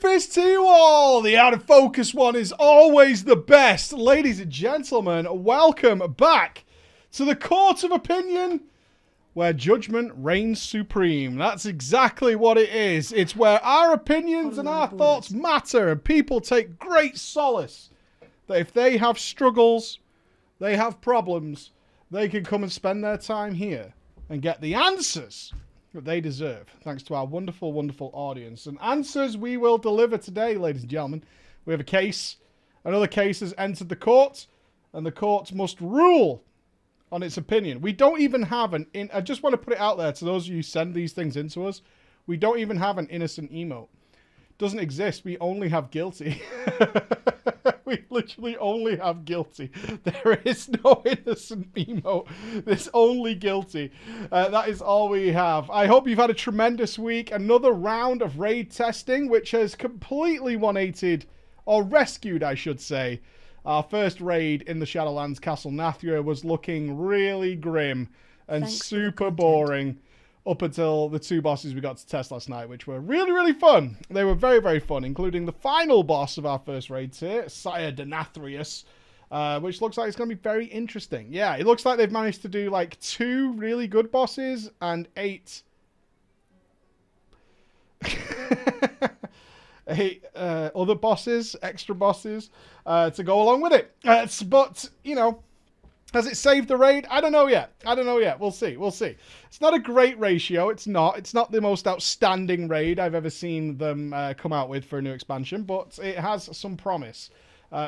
fist to you all. The out of focus one is always the best. Ladies and gentlemen, welcome back to the Court of Opinion, where judgment reigns supreme. That's exactly what it is. It's where our opinions and our thoughts matter, and people take great solace that if they have struggles, they have problems, they can come and spend their time here and get the answers that they deserve, thanks to our wonderful, wonderful audience. And answers we will deliver today, ladies and gentlemen. We have a case. Another case has entered the court, and the court must rule on its opinion. We don't even have I just want to put it out there to those of you who send these things into us. We don't even have an innocent emote. It doesn't exist. We only have guilty. We literally only have guilty. There is no innocent emote. There's only guilty. That is all we have. I hope you've had a tremendous week. Another round of raid testing, which has completely 180'd, or rescued, I should say. Our first raid in the Shadowlands Castle Nathria was looking really grim and super boring up until the two bosses we got to test last night, which were really, really fun. They were very, very fun, including the final boss of our first raid here, Sire Denathrius, which looks like it's going to be very interesting. Yeah, it looks like they've managed to do like 2 really good bosses and 8... 8 other bosses, extra bosses, to go along with it. But, you know, has it saved the raid? I don't know yet. We'll see. It's not a great ratio. It's not the most outstanding raid I've ever seen them come out with for a new expansion, but it has some promise.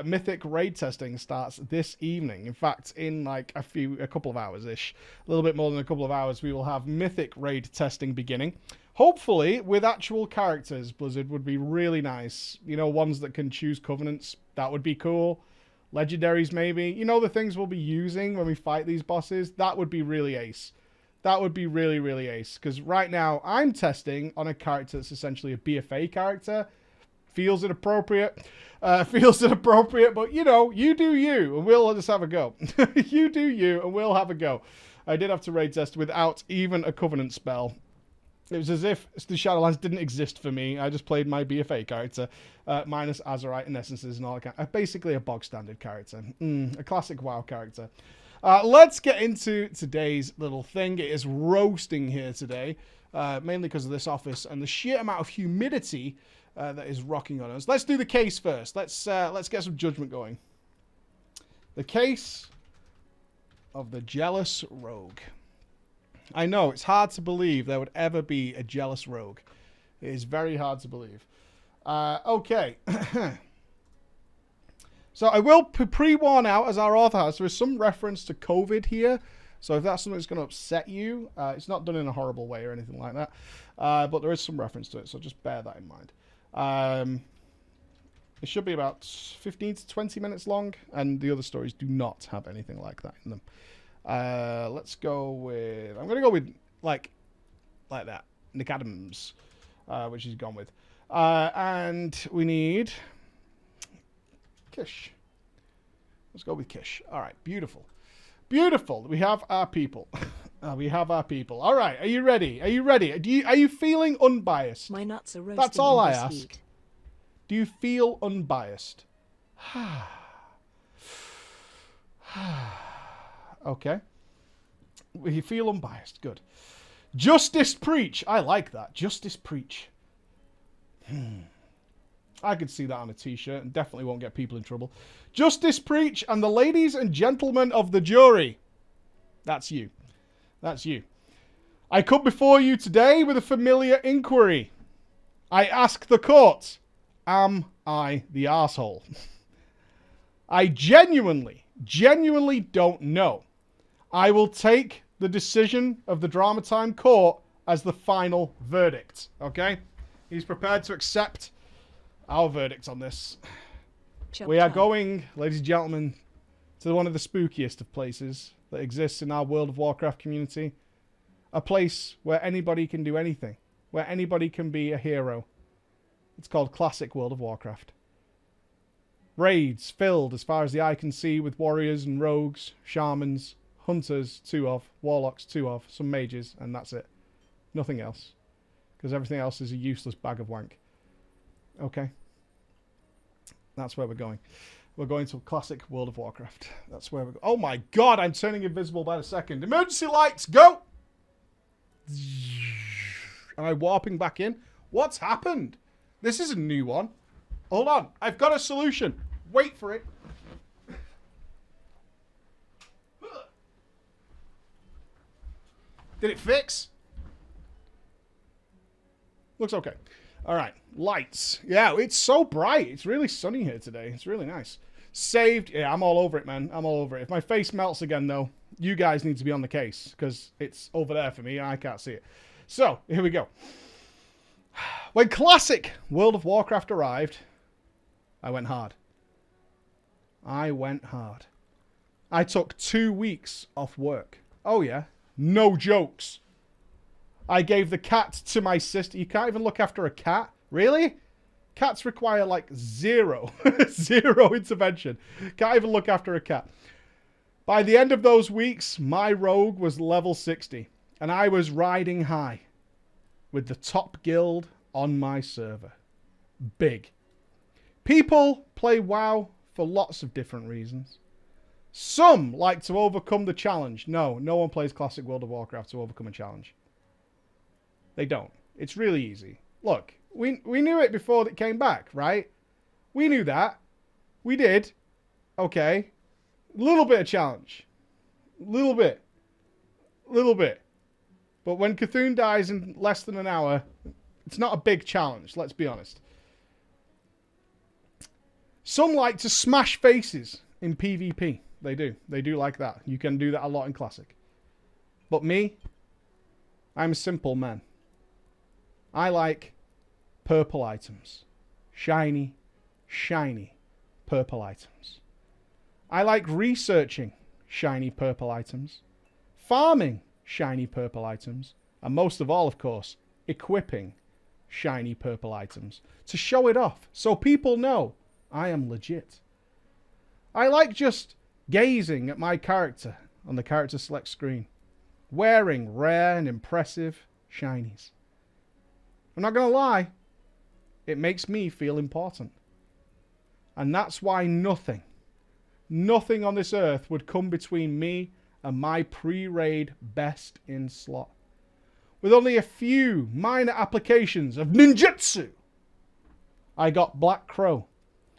Mythic raid testing starts this evening. In fact, in like a couple of hours-ish, a little bit more than a couple of hours, we will have Mythic raid testing beginning. Hopefully, with actual characters. Blizzard would be really nice. You know, ones that can choose covenants. That would be cool. Legendaries, maybe. You know, the things we'll be using when we fight these bosses. That would be really ace. That would be really, really ace. Because right now, I'm testing on a character that's essentially a BFA character. Feels inappropriate. But, you know, you do you, and we'll just have a go. You do you, and we'll have a go. I did have to raid test without even a covenant spell. It was as if the Shadowlands didn't exist for me. I just played my BFA character, minus Azerite and Essences and all that. Basically a bog standard character. A classic WoW character. Let's get into today's little thing. It is roasting here today, mainly because of this office and the sheer amount of humidity that is rocking on us. Let's do the case first. Let's get some judgment going. The case of the jealous rogue. I know, it's hard to believe there would ever be a jealous rogue. It is very hard to believe. Okay. So I will pre-warn out, as our author has, there is some reference to COVID here. So if that's something that's going to upset you, it's not done in a horrible way or anything like that. But there is some reference to it, so just bear that in mind. It should be about 15 to 20 minutes long, and the other stories do not have anything like that in them. Let's go with... I'm going to go with, like that. Nick Adams, which he's gone with. And we need... Kish. Let's go with Kish. All right, beautiful. Beautiful. We have our people. We have our people. All right, are you ready? Are you feeling unbiased? My nuts are roasting. That's all I ask. Do you feel unbiased? Okay. You feel unbiased. Good. Justice preach. I like that. Justice preach. I could see that on a t-shirt and definitely won't get people in trouble. Justice preach, and the ladies and gentlemen of the jury. That's you. That's you. I come before you today with a familiar inquiry. I ask the court, am I the arsehole? I genuinely don't know. I will take the decision of the Drama Time Court as the final verdict. Okay? He's prepared to accept our verdict on this. We are going, ladies and gentlemen, to one of the spookiest of places that exists in our World of Warcraft community. A place where anybody can do anything. Where anybody can be a hero. It's called Classic World of Warcraft. Raids filled as far as the eye can see with warriors and rogues, shamans, hunters, 2 of, warlocks, 2 of, some mages, and that's it. Nothing else. Because everything else is a useless bag of wank. Okay. That's where we're going. We're going to classic World of Warcraft. That's where we're going. Oh my god, I'm turning invisible by the second. Emergency lights, go! Am I warping back in? What's happened? This is a new one. Hold on. I've got a solution. Wait for it. Did it fix? Looks okay. All right. Lights. Yeah, it's so bright. It's really sunny here today. It's really nice. Saved. Yeah, I'm all over it, man. I'm all over it. If my face melts again, though, you guys need to be on the case because it's over there for me and I can't see it. So, here we go. When classic World of Warcraft arrived, I went hard. I went hard. I took 2 weeks off work. Oh, yeah. No jokes. I gave the cat to my sister. You can't even look after a cat? Really? Cats require like zero intervention. Can't even look after a cat. By the end of those weeks, my rogue was level 60. And I was riding high with the top guild on my server. Big. People play WoW for lots of different reasons. Some like to overcome the challenge. No one plays classic World of Warcraft to overcome a challenge. They don't. It's really easy. Look, we knew it before it came back, right? We knew that. We did. Okay. A little bit of challenge. Little bit. But when Cthulhu dies in less than an hour, it's not a big challenge, let's be honest. Some like to smash faces in PvP. They do. They do like that. You can do that a lot in Classic. But me, I'm a simple man. I like purple items. Shiny, shiny purple items. I like researching shiny purple items. Farming shiny purple items. And most of all, of course, equipping shiny purple items. To show it off. So people know I am legit. I like just gazing at my character on the character select screen. Wearing rare and impressive shinies. I'm not going to lie. It makes me feel important. And that's why nothing on this earth would come between me and my pre-raid best in slot. With only a few minor applications of ninjutsu, I got Black Crow,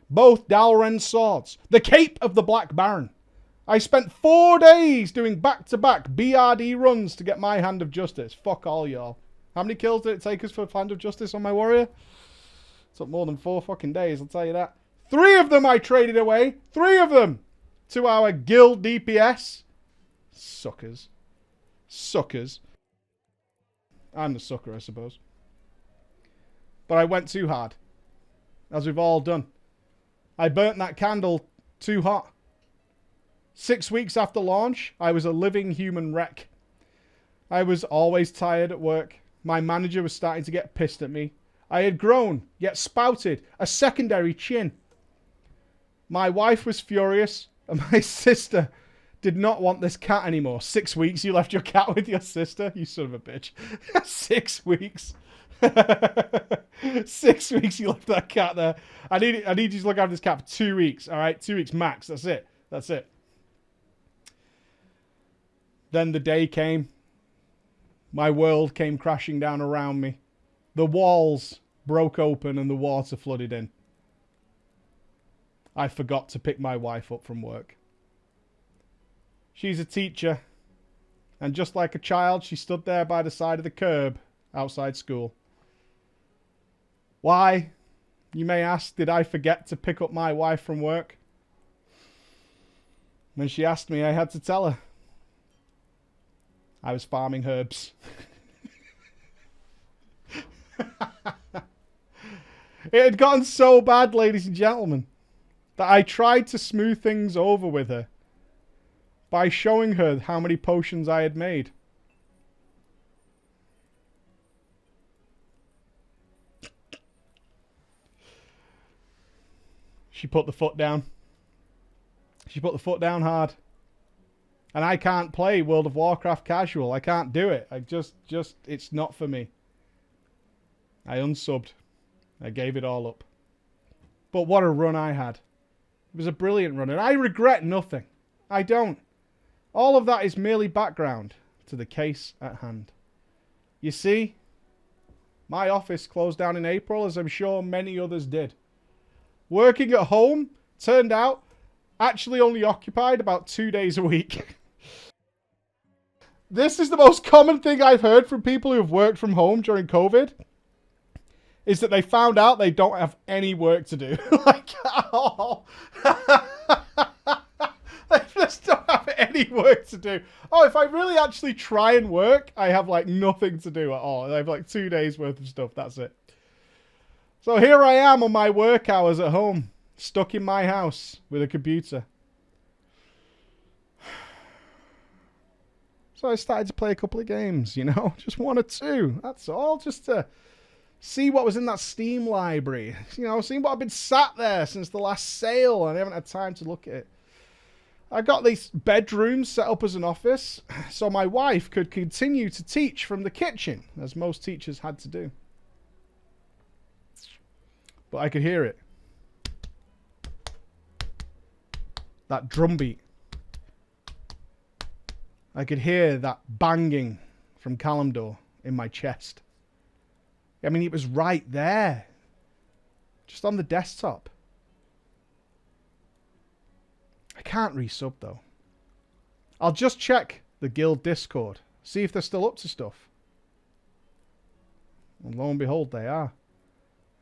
both Dalren swords, the Cape of the Black Baron. I spent 4 days doing back-to-back BRD runs to get my Hand of Justice. Fuck all y'all. How many kills did it take us for Hand of Justice on my warrior? It took more than 4 fucking days, I'll tell you that. 3 of them I traded away. 3 of them to our guild DPS. Suckers. Suckers. I'm the sucker, I suppose. But I went too hard. As we've all done. I burnt that candle too hot. 6 weeks after launch, I was a living human wreck. I was always tired at work. My manager was starting to get pissed at me. I had grown, yet spouted, a secondary chin. My wife was furious, and my sister did not want this cat anymore. 6 weeks you left your cat with your sister? You son of a bitch. 6 weeks. 6 weeks you left that cat there. I need you to look after this cat for 2 weeks. All right, 2 weeks max. That's it. That's it. Then the day came. My world came crashing down around me. The walls broke open and the water flooded in. I forgot to pick my wife up from work. She's a teacher. And just like a child, she stood there by the side of the curb outside school. Why, you may ask, did I forget to pick up my wife from work? When she asked me, I had to tell her. I was farming herbs. It had gotten so bad, ladies and gentlemen, that I tried to smooth things over with her by showing her how many potions I had made. She put the foot down. She put the foot down hard. And I can't play World of Warcraft casual. I can't do it. I just, it's not for me. I unsubbed. I gave it all up. But what a run I had. It was a brilliant run, and I regret nothing. I don't. All of that is merely background to the case at hand. You see, my office closed down in April, as I'm sure many others did. Working at home turned out actually only occupied about 2 days a week. This is the most common thing I've heard from people who have worked from home during COVID, is that they found out they don't have any work to do. Like, oh. They just don't have any work to do. Oh, if I really actually try and work, I have like nothing to do at all. I have like 2 days worth of stuff. That's it. So here I am on my work hours at home, stuck in my house with a computer. So I started to play a couple of games, you know, just 1 or 2. That's all, just to see what was in that Steam library. You know, seeing what I've been sat there since the last sale, and I haven't had time to look at it. I got these bedrooms set up as an office, so my wife could continue to teach from the kitchen, as most teachers had to do. But I could hear it. That drum beat. I could hear that banging from Kalimdor in my chest. I mean, it was right there. Just on the desktop. I can't resub though. I'll just check the guild Discord. See if they're still up to stuff. And lo and behold, they are.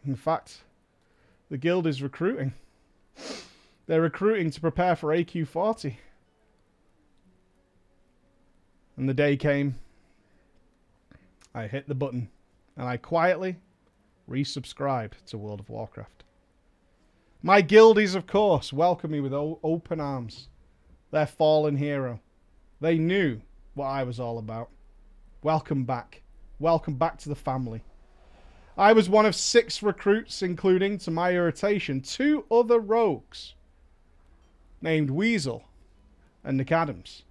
In fact, the guild is recruiting. They're recruiting to prepare for AQ40. And the day came. I hit the button. And I quietly resubscribed to World of Warcraft. My guildies, of course, welcomed me with open arms. Their fallen hero. They knew what I was all about. Welcome back. Welcome back to the family. I was one of 6 recruits, including, to my irritation, 2 other rogues named Weasel and Nick Adams.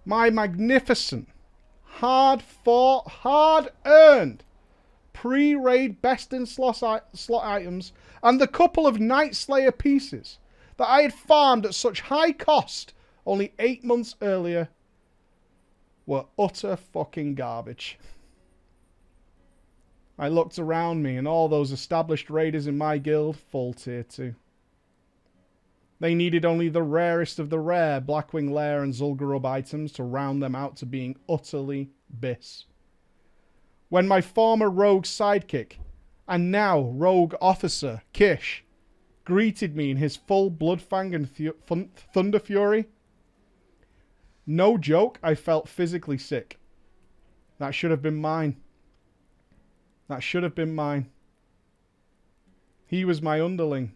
My magnificent, hard-fought, hard-earned pre-raid best in slot items and the couple of Night Slayer pieces that I had farmed at such high cost only 8 months earlier were utter fucking garbage. I looked around me and all those established raiders in my guild full tier 2. They needed only the rarest of the rare Blackwing Lair and Zul'Gurub items to round them out to being utterly bis. When my former rogue sidekick, and now rogue officer, Kish, greeted me in his full Bloodfang and Thunder Fury, no joke, I felt physically sick. That should have been mine. That should have been mine. He was my underling,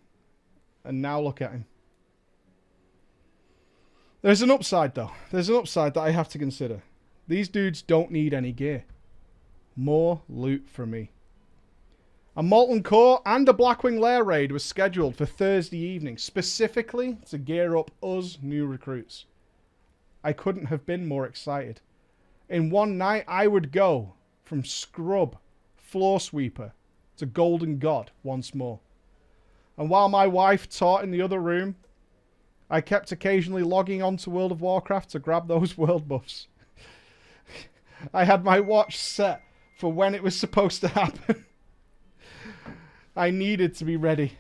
and now look at him. There's an upside, though. There's an upside that I have to consider. These dudes don't need any gear. More loot for me. A Molten Core and a Blackwing Lair raid was scheduled for Thursday evening, specifically to gear up us new recruits. I couldn't have been more excited. In one night, I would go from scrub, floor sweeper, to golden god once more. And while my wife taught in the other room, I kept occasionally logging on to World of Warcraft to grab those world buffs. I had my watch set for when it was supposed to happen. I needed to be ready.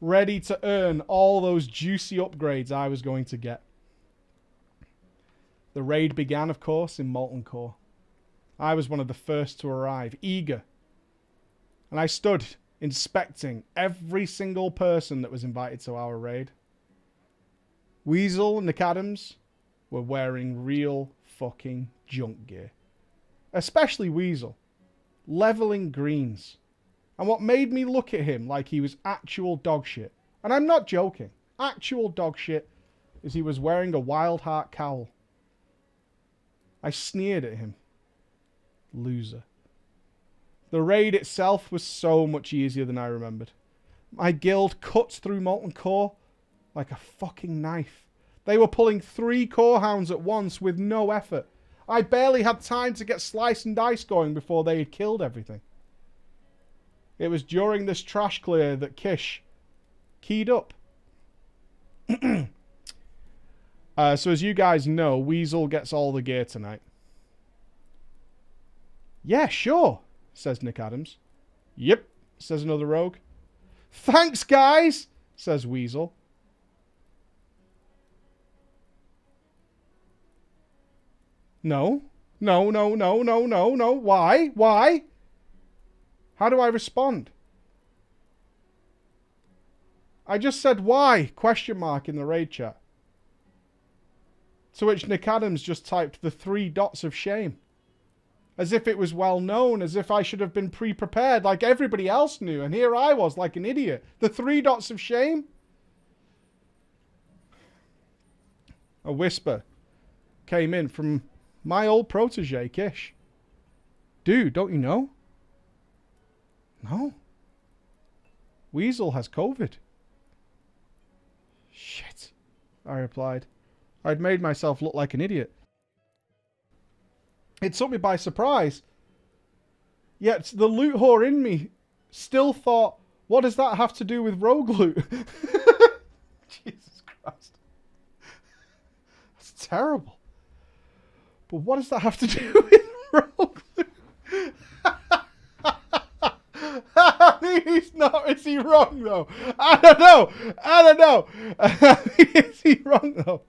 Ready to earn all those juicy upgrades I was going to get. The raid began, of course, in Molten Core. I was one of the first to arrive, eager. And I stood inspecting every single person that was invited to our raid. Weasel and Nick Adams were wearing real fucking junk gear. Especially Weasel. Leveling greens. And what made me look at him like he was actual dog shit, and I'm not joking, actual dog shit, is he was wearing a Wild Heart cowl. I sneered at him. Loser. The raid itself was so much easier than I remembered. My guild cuts through Molten Core like a fucking knife. They were pulling 3 core hounds at once with no effort. I barely had time to get slice and dice going before they had killed everything. It was during this trash clear that Kish keyed up. So as you guys know, Weasel gets all the gear tonight. Yeah, sure, says Nick Adams. Yep, says another rogue. Thanks, guys, says Weasel. No. No, no, no, no, no, no. Why? Why? How do I respond? I just said why? Question mark in the raid chat. To which Nick Adams just typed the 3 dots of shame. As if it was well known, as if I should have been pre-prepared like everybody else knew. And here I was like an idiot. The 3 dots of shame? A whisper came in from my old protege, Kish. Dude, don't you know? No. Weasel has COVID. Shit, I replied. I'd made myself look like an idiot. It took me by surprise. Yet the loot whore in me still thought, what does that have to do with rogue loot? Jesus Christ. That's terrible. But what does that have to do with rogue loot? I mean, he's not. Is he wrong, though? I don't know. Is he wrong, though?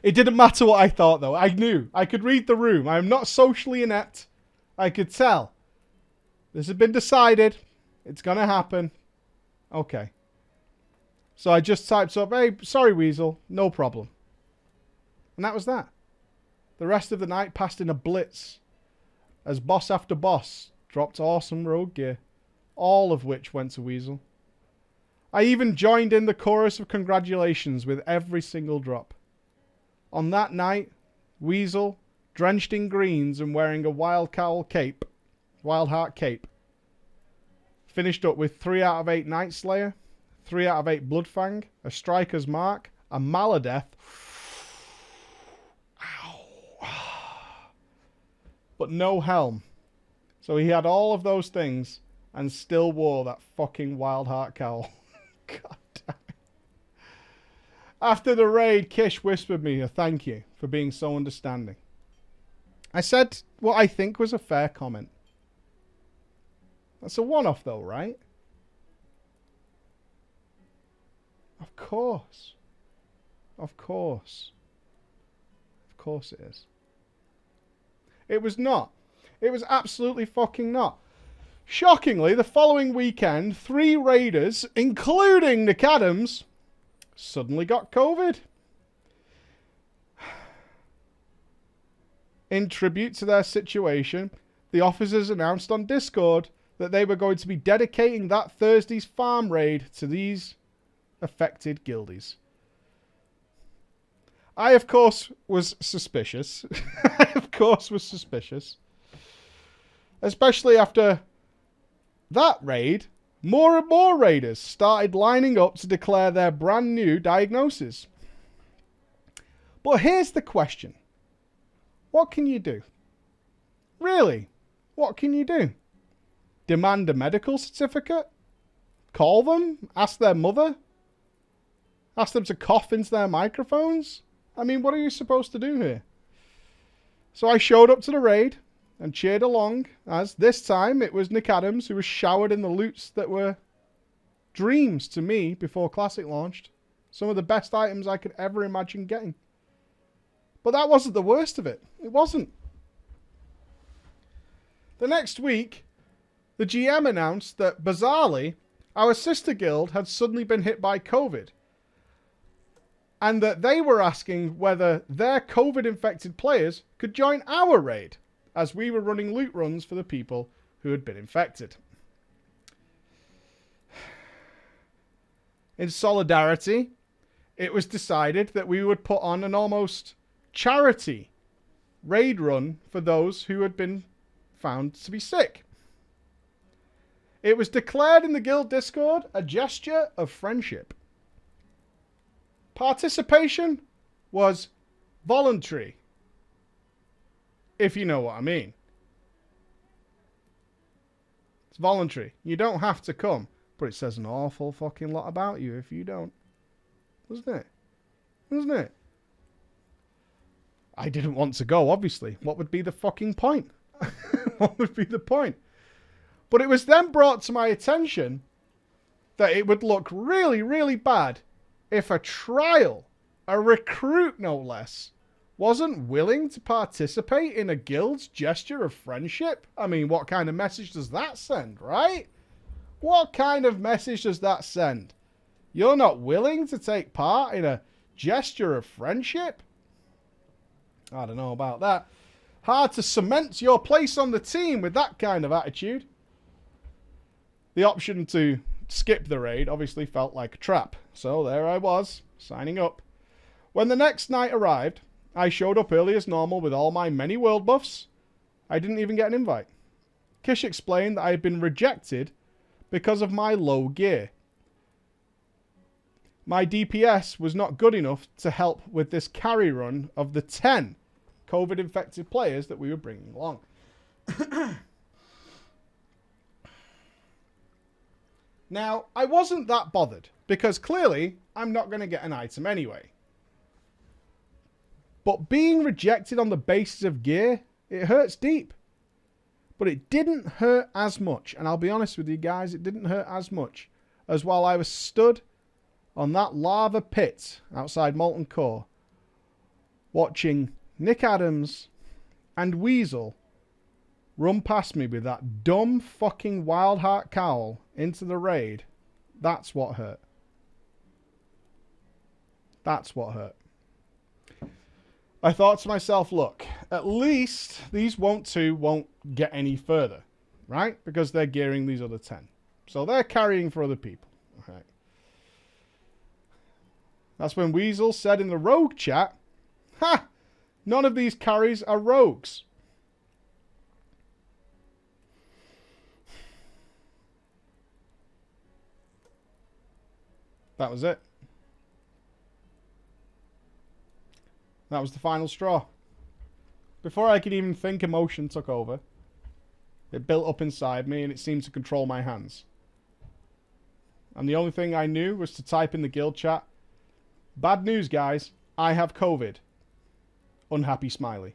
It didn't matter what I thought, though. I knew. I could read the room. I'm not socially inept. I could tell. This had been decided. It's going to happen. Okay. So I just typed up, hey, sorry, Weasel. No problem. And that was that. The rest of the night passed in a blitz as boss after boss dropped awesome rogue gear, all of which went to Weasel. I even joined in the chorus of congratulations with every single drop. On that night, Weasel, drenched in greens and wearing a Wild Heart cape, finished up with 3 out of 8 Night Slayer, 3 out of 8 Bloodfang, a Striker's Mark, a Maladeth, but no helm. So he had all of those things and still wore that fucking Wild Heart cowl. God damn it. After the raid, Kish whispered me a thank you for being so understanding. I said what I think was a fair comment. That's a one-off though, right? Of course. Of course. Of course it is. It was not. It was absolutely fucking not. Shockingly, the following weekend, 3 raiders, including Nick Adams, suddenly got COVID. In tribute to their situation, the officers announced on Discord that they were going to be dedicating that Thursday's farm raid to these affected guildies. I, of course, was suspicious. Especially after that raid, more and more raiders started lining up to declare their brand new diagnosis. But here's the question. What can you do? Really? What can you do? Demand a medical certificate? Call them? Ask their mother? Ask them to cough into their microphones? I mean, what are you supposed to do here? So I showed up to the raid and cheered along, as this time it was Nick Adams who was showered in the loots that were dreams to me before Classic launched. Some of the best items I could ever imagine getting. But that wasn't the worst of it. It wasn't. The next week, the GM announced that, bizarrely, our sister guild had suddenly been hit by COVID. And that they were asking whether their COVID-infected players could join our raid, as we were running loot runs for the people who had been infected. In solidarity, it was decided that we would put on an almost charity raid run for those who had been found to be sick. It was declared in the guild Discord a gesture of friendship. Participation was voluntary, if you know what I mean. It's voluntary. You don't have to come. But it says an awful fucking lot about you if you don't. Doesn't it? Doesn't it? I didn't want to go, obviously. What would be the fucking point? What would be the point? But it was then brought to my attention that it would look really, really bad if a trial, a recruit no less, wasn't willing to participate in a guild's gesture of friendship. I mean, what kind of message does that send, right? What kind of message does that send? You're not willing to take part in a gesture of friendship? I don't know about that. Hard to cement your place on the team with that kind of attitude. The option to skip the raid obviously felt like a trap. So there I was, signing up. When the next night arrived, I showed up early as normal with all my many world buffs. I didn't even get an invite. Kish explained that I had been rejected because of my low gear. My DPS was not good enough to help with this carry run of the 10 COVID-infected players that we were bringing along. Now, I wasn't that bothered, because clearly I'm not going to get an item anyway. But being rejected on the basis of gear, it hurts deep. But it didn't hurt as much, and I'll be honest with you guys, it didn't hurt as much as while I was stood on that lava pit outside Molten Core, watching Nick Adams and Weasel run past me with that dumb fucking Wildheart cowl into the raid. That's what hurt. That's what hurt. I thought to myself, look, at least these won't get any further, right? Because they're gearing these other 10. So they're carrying for other people. Okay. That's when Weasel said in the rogue chat, ha! None of these carries are rogues. That was it. That was the final straw. Before I could even think, emotion took over. It built up inside me and it seemed to control my hands. And the only thing I knew was to type in the guild chat, bad news guys, I have COVID. Unhappy smiley.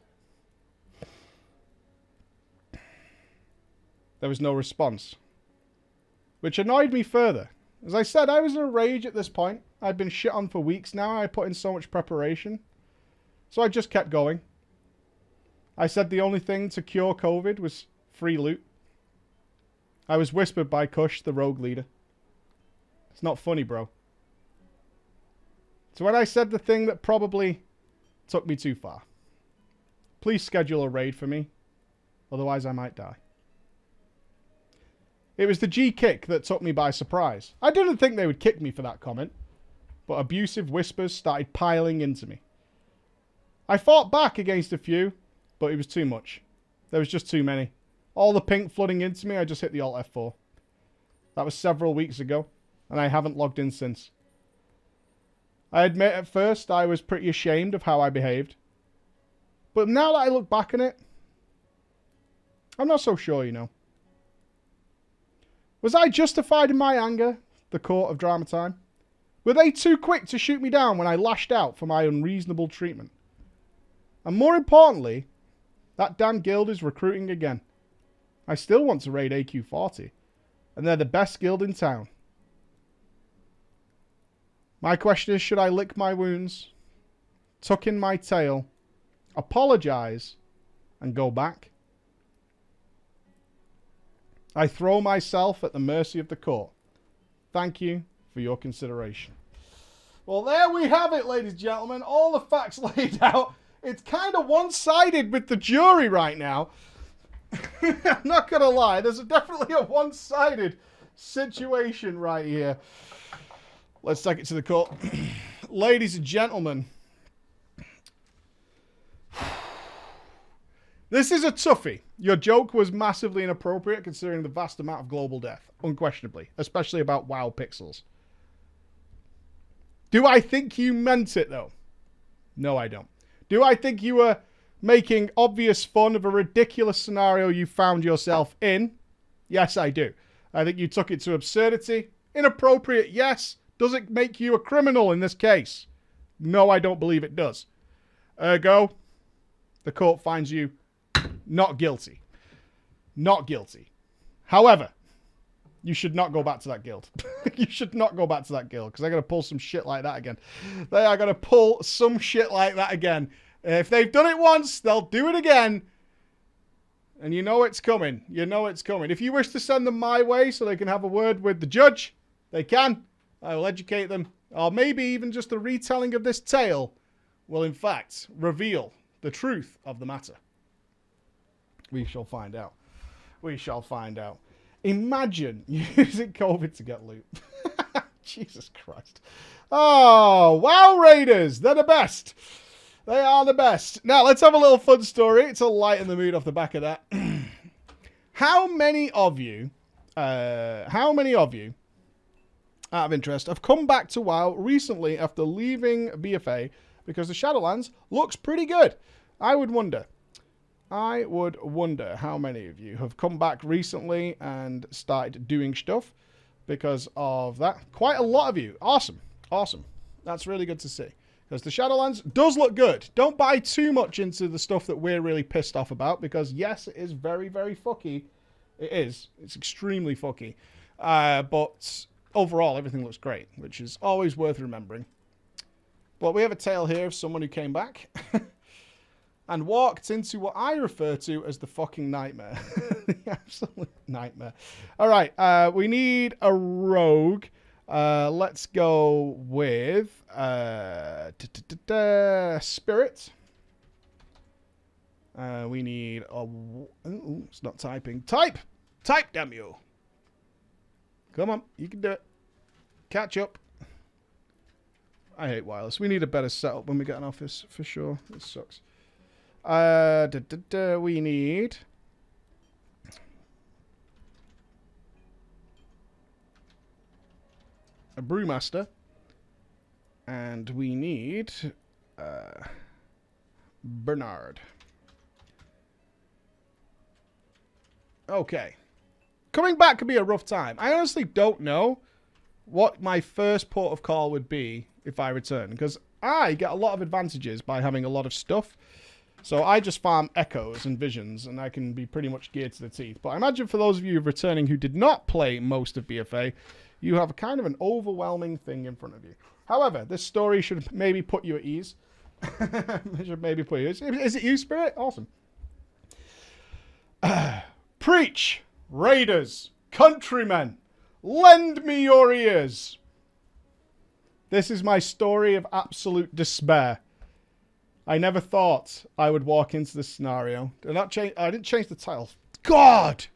There was no response, which annoyed me further. As I said, I was in a rage at this point. I'd been shit on for weeks now. I put in so much preparation. So I just kept going. I said the only thing to cure COVID was free loot. I was whispered by Kush, the rogue leader. It's not funny, bro. So when I said the thing that probably took me too far, please schedule a raid for me. Otherwise I might die. It was the G kick that took me by surprise. I didn't think they would kick me for that comment, but abusive whispers started piling into me. I fought back against a few, but it was too much. There was just too many. All the pink flooding into me, I just hit the Alt F4. That was several weeks ago, and I haven't logged in since. I admit at first I was pretty ashamed of how I behaved. But now that I look back on it, I'm not so sure, you know. Was I justified in my anger, the court of drama time? Were they too quick to shoot me down when I lashed out for my unreasonable treatment? And more importantly, that damn guild is recruiting again. I still want to raid AQ40, and they're the best guild in town. My question is, should I lick my wounds, tuck in my tail, apologize, and go back? I throw myself at the mercy of the court. Thank you for your consideration. Well, there we have it, ladies and gentlemen. All the facts laid out. It's kind of one-sided with the jury right now. I'm not going to lie. There's definitely a one-sided situation right here. Let's take it to the court. Ladies and gentlemen. This is a toughie. Your joke was massively inappropriate considering the vast amount of global death. Unquestionably. Especially about WoW pixels. Do I think you meant it, though? No, I don't. Do I think you were making obvious fun of a ridiculous scenario you found yourself in? Yes, I do. I think you took it to absurdity. Inappropriate, yes. Does it make you a criminal in this case? No, I don't believe it does. Ergo, the court finds you not guilty. Not guilty. However, you should not go back to that guild. You should not go back to that guild because they're going to pull some shit like that again. They are going to pull some shit like that again. If they've done it once, they'll do it again. And you know it's coming. You know it's coming. If you wish to send them my way so they can have a word with the judge, they can. I will educate them. Or maybe even just a retelling of this tale will in fact reveal the truth of the matter. We shall find out. We shall find out. Imagine using COVID to get loot. Jesus Christ. Oh, wow, Raiders. They're the best. They are the best. Now, let's have a little fun story to lighten the mood off the back of that. How many of you, out of interest, have come back to WoW recently after leaving BFA because the Shadowlands looks pretty good? I would wonder how many of you have come back recently and started doing stuff because of that. Quite a lot of you. Awesome. Awesome. That's really good to see. Because the Shadowlands does look good. Don't buy too much into the stuff that we're really pissed off about. Because, yes, it is very, very fucky. It is. It's extremely fucky. But overall, everything looks great. Which is always worth remembering. But we have a tale here of someone who came back. And walked into what I refer to as the fucking nightmare. The absolute nightmare. All right. We need a rogue. Let's go with Spirit. We need a... Ooh, it's not typing. Type! Type, damn you! Come on, you can do it. Catch up. I hate wireless. We need a better setup when we get an office, for sure. This sucks. We need... a brewmaster, and we need Bernard. Okay. Coming back could be a rough time. I honestly don't know what my first port of call would be if I return, because I get a lot of advantages by having a lot of stuff. So I just farm echoes and visions, and I can be pretty much geared to the teeth. But I imagine for those of you returning who did not play most of BFA, you have a kind of an overwhelming thing in front of you. However, this story should maybe put you at ease. It should maybe put you at ease. Is it you, Spirit? Awesome. Preach, raiders, countrymen, lend me your ears. This is my story of absolute despair. I never thought I would walk into this scenario. I didn't change the title. God!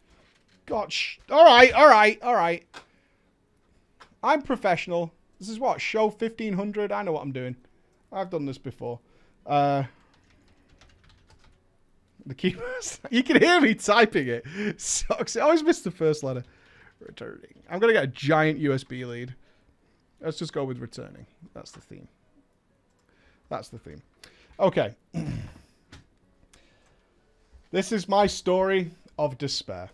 God, all right. I'm professional. This is what? Show 1500? I know what I'm doing. I've done this before. The keywords. You can hear me typing it. Sucks. I always miss the first letter. Returning. I'm going to get a giant USB lead. Let's just go with returning. That's the theme. That's the theme. Okay. This is my story of despair.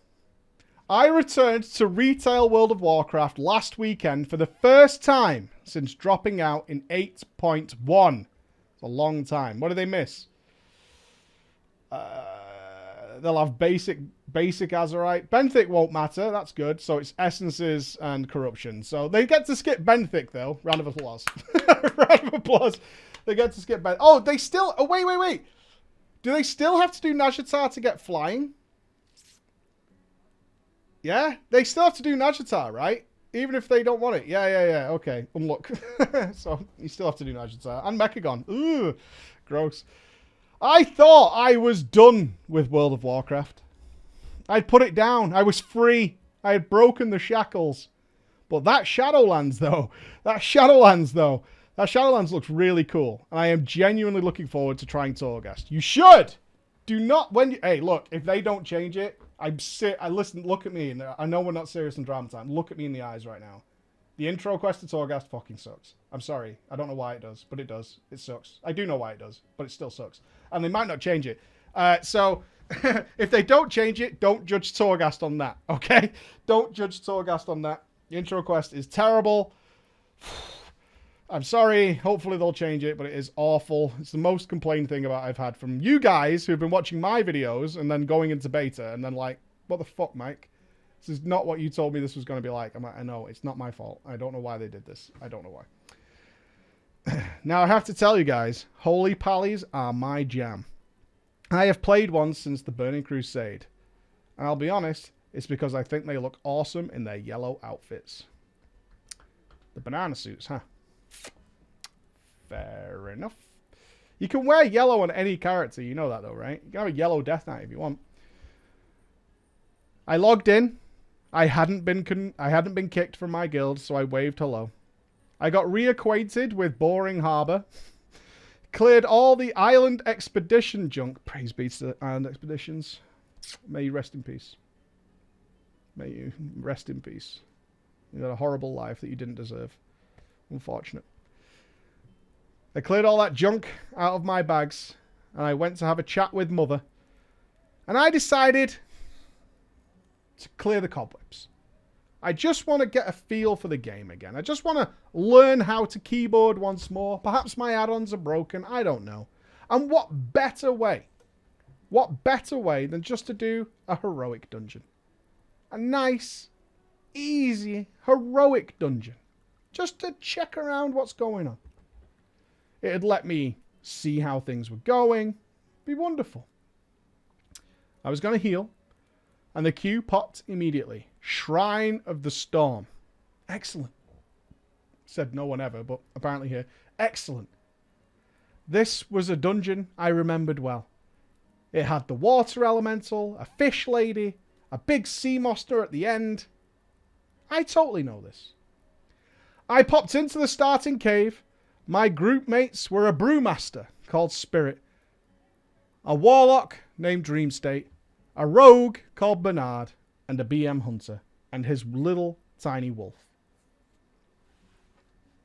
I returned to retail World of Warcraft last weekend for the first time since dropping out in 8.1. It's a long time. What did they miss? They'll have basic Azerite. Benthic won't matter. That's good. So it's essences and corruption. So they get to skip Benthic, though. Round of applause. Round of applause. They get to skip Benthic. Oh, they still... Oh, wait. Do they still have to do Nazjatar to get flying? Yeah? They still have to do Nazjatar, right? Even if they don't want it. Yeah. Okay. Unlock. So you still have to do Nazjatar. And Mechagon. Ooh. Gross. I thought I was done with World of Warcraft. I'd put it down. I was free. I had broken the shackles. But that Shadowlands looks really cool. And I am genuinely looking forward to trying Torghast. You should! Do not... Hey, look. If they don't change it, look at me. I know we're not serious in drama time. Look at me in the eyes right now. The intro quest to Torghast fucking sucks. I'm sorry. I don't know why it does, but it does. It sucks. I do know why it does, but it still sucks. And they might not change it. So If they don't change it, don't judge Torghast on that, okay? Don't judge Torghast on that. The intro quest is terrible. I'm sorry. Hopefully they'll change it, but it is awful. It's the most complained thing about I've had from you guys who've been watching my videos and then going into beta and then like, what the fuck, Mike? This is not what you told me this was going to be like. I'm like, I know, it's not my fault. I don't know why they did this. I don't know why. Now, I have to tell you guys, Holy Pallies are my jam. I have played one since the Burning Crusade. And I'll be honest, it's because I think they look awesome in their yellow outfits. The banana suits, huh? Fair enough. You can wear yellow on any character, you know that though, right? You can have a yellow Death Knight if you want. I logged in. I hadn't been kicked from my guild, so I waved hello. I got reacquainted with Boring Harbour. Cleared all the island expedition junk. Praise be to the island expeditions. May you rest in peace. May you rest in peace. You had a horrible life that you didn't deserve. Unfortunate. I cleared all that junk out of my bags, and I went to have a chat with Mother. And I decided to clear the cobwebs. I just want to get a feel for the game again. I just want to learn how to keyboard once more. Perhaps my add-ons are broken. I don't know. And what better way than just to do a heroic dungeon? A nice, easy, heroic dungeon. Just to check around what's going on. It'd let me see how things were going. Be wonderful. I was going to heal. And the queue popped immediately. Shrine of the Storm. Excellent. Said no one ever, but apparently here. Excellent. This was a dungeon I remembered well. It had the water elemental, a fish lady, a big sea monster at the end. I totally know this. I popped into the starting cave. My group mates were a brewmaster called Spirit, a warlock named Dreamstate, a rogue called Bernard, and a BM hunter, and his little tiny wolf.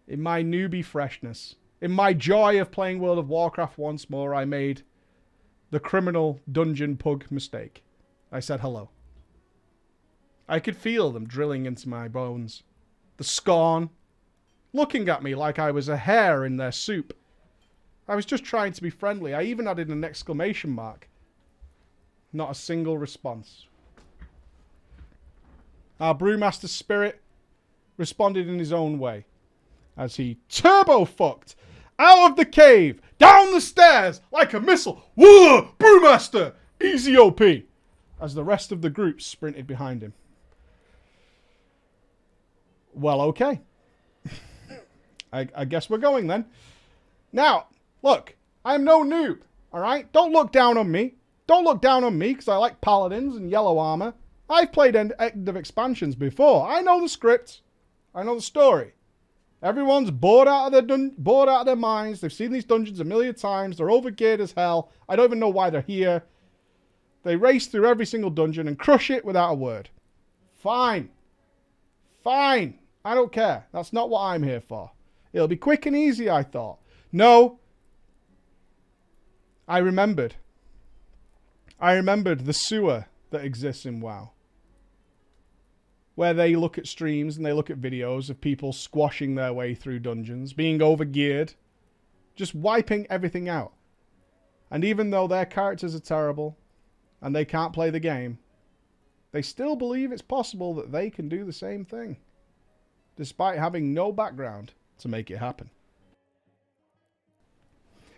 In my newbie freshness, in my joy of playing World of Warcraft once more, I made the criminal dungeon pug mistake. I said hello. I could feel them drilling into my bones. The scorn, looking at me like I was a hair in their soup. I was just trying to be friendly. I even added an exclamation mark. Not a single response. Our Brewmaster Spirit responded in his own way as he turbo-fucked out of the cave, down the stairs like a missile. Whoa! Brewmaster! Easy OP! As the rest of the group sprinted behind him. Well, okay. I guess we're going then. Now, look, I'm no noob, alright? Don't look down on me. Don't look down on me because I like paladins and yellow armor. I've played end of expansions before. I know the script. I know the story. Everyone's bored out of their minds. They've seen these dungeons a million times. They're overgeared as hell. I don't even know why they're here. They race through every single dungeon and crush it without a word. Fine. Fine. I don't care. That's not what I'm here for. It'll be quick and easy, I thought. No. I remembered the sewer that exists in WoW. Where they look at streams and they look at videos of people squashing their way through dungeons, being overgeared, just wiping everything out. And even though their characters are terrible and they can't play the game, they still believe it's possible that they can do the same thing, despite having no background to make it happen.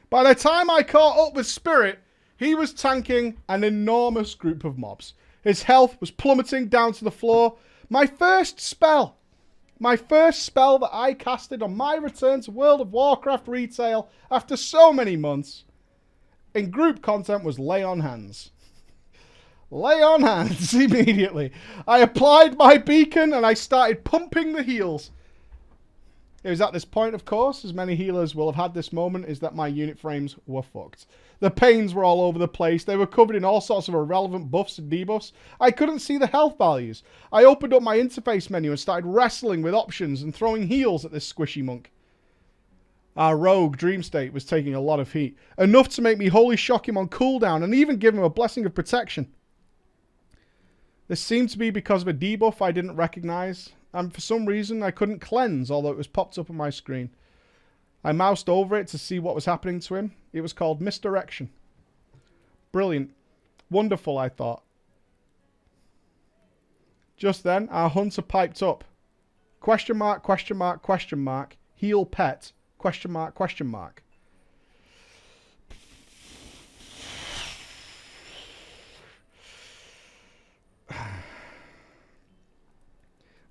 By the time I caught up with Spirit, he was tanking an enormous group of mobs. His health was plummeting down to the floor. My first spell that I casted on my return to World of Warcraft retail after so many months in group content was Lay on Hands. Lay on hands immediately. I applied my beacon and I started pumping the heals. It was at this point, of course, as many healers will have had this moment, is that my unit frames were fucked. The panes were all over the place. They were covered in all sorts of irrelevant buffs and debuffs. I couldn't see the health values. I opened up my interface menu and started wrestling with options and throwing heals at this squishy monk. Our rogue Dream State was taking a lot of heat. Enough to make me wholly shock him on cooldown and even give him a blessing of protection. This seemed to be because of a debuff I didn't recognize, and for some reason I couldn't cleanse, although it was popped up on my screen. I moused over it to see what was happening to him. It was called misdirection. Brilliant. Wonderful, I thought. Just then, our hunter piped up. Question mark, question mark, question mark. Heal pet. Question mark, question mark.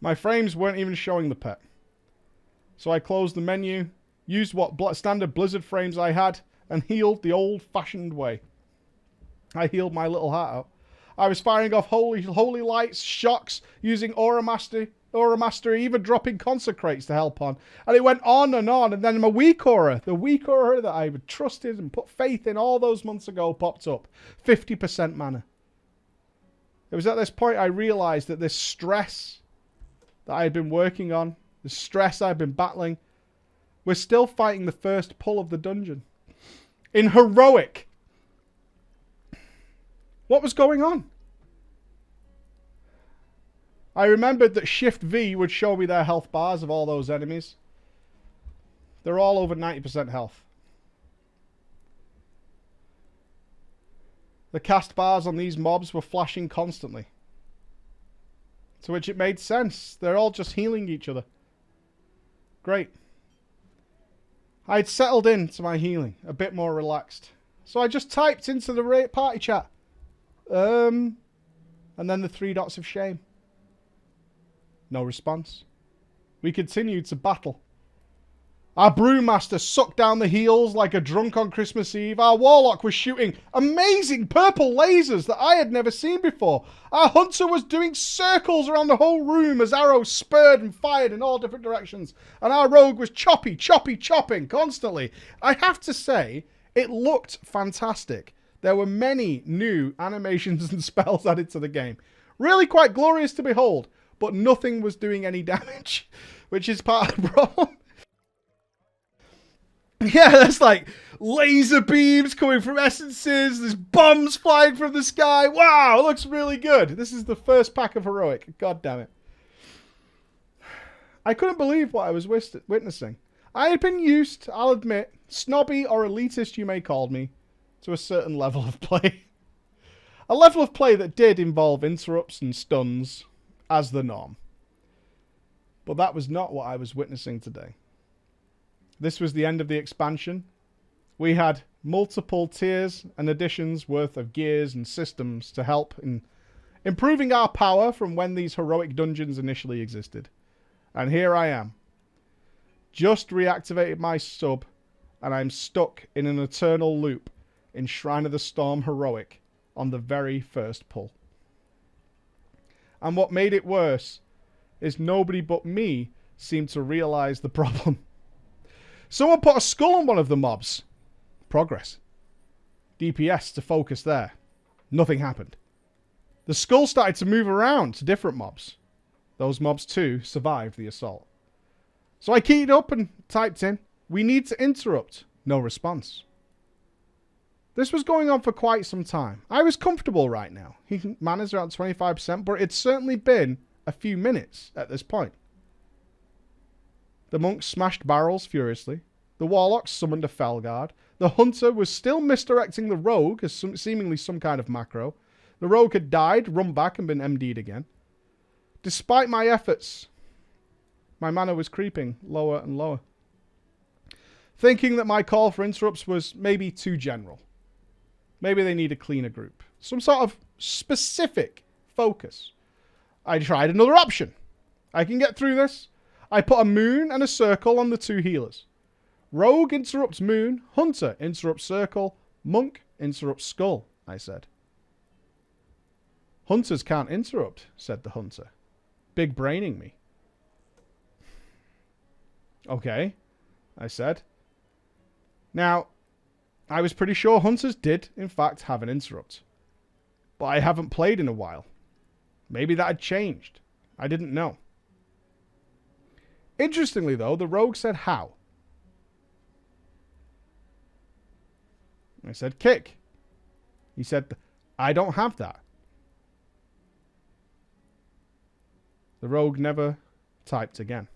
My frames weren't even showing the pet. So I closed the menu, used what standard Blizzard frames I had, and healed the old-fashioned way. I healed my little heart out. I was firing off holy lights, shocks, using Aura Mastery, even dropping Consecrates to help on. And it went on, and then my weak Aura, the weak Aura that I trusted and put faith in all those months ago, popped up. 50% mana. It was at this point I realized that this stress that I had been working on, the stress I'd been battling, we're still fighting the first pull of the dungeon. In Heroic. What was going on? I remembered that Shift V would show me their health bars of all those enemies. They're all over 90% health. The cast bars on these mobs were flashing constantly. To which it made sense. They're all just healing each other. Great. I'd settled into my healing, a bit more relaxed. So I just typed into the party chat. And then the 3 dots of shame. No response. We continued to battle. Our Brewmaster sucked down the heals like a drunk on Christmas Eve. Our Warlock was shooting amazing purple lasers that I had never seen before. Our Hunter was doing circles around the whole room as arrows spurred and fired in all different directions. And our Rogue was chopping constantly. I have to say, it looked fantastic. There were many new animations and spells added to the game. Really quite glorious to behold, but nothing was doing any damage, which is part of the problem. Yeah, there's like laser beams coming from essences, there's bombs flying from the sky. Wow, it looks really good. This is the first pack of Heroic. God damn it. I couldn't believe what I was witnessing. I had been used, I'll admit, snobby or elitist you may call me, to a certain level of play. A level of play that did involve interrupts and stuns as the norm. But that was not what I was witnessing today. This was the end of the expansion. We had multiple tiers and additions worth of gears and systems to help in improving our power from when these heroic dungeons initially existed. And here I am. Just reactivated my sub, and I'm stuck in an eternal loop in Shrine of the Storm Heroic on the very first pull. And what made it worse is nobody but me seemed to realize the problem. Someone put a skull on one of the mobs. Progress. DPS to focus there. Nothing happened. The skull started to move around to different mobs. Those mobs too survived the assault. So I keyed up and typed in, "We need to interrupt." No response. This was going on for quite some time. I was comfortable right now. Mana's around 25%, but it's certainly been a few minutes at this point. The monks smashed barrels furiously. The warlock summoned a Felguard. The hunter was still misdirecting the rogue as seemingly some kind of macro. The rogue had died, run back, and been MD'd again. Despite my efforts, my mana was creeping lower and lower. Thinking that my call for interrupts was maybe too general. Maybe they need a cleaner group. Some sort of specific focus. I tried another option. I can get through this. I put a moon and a circle on the 2 healers. Rogue interrupts moon, hunter interrupts circle, monk interrupts skull, I said. Hunters can't interrupt, said the hunter, big braining me. Okay, I said. Now, I was pretty sure hunters did, in fact, have an interrupt. But I haven't played in a while. Maybe that had changed. I didn't know. Interestingly, though, the rogue said how. I said, kick. He said, I don't have that. The rogue never typed again.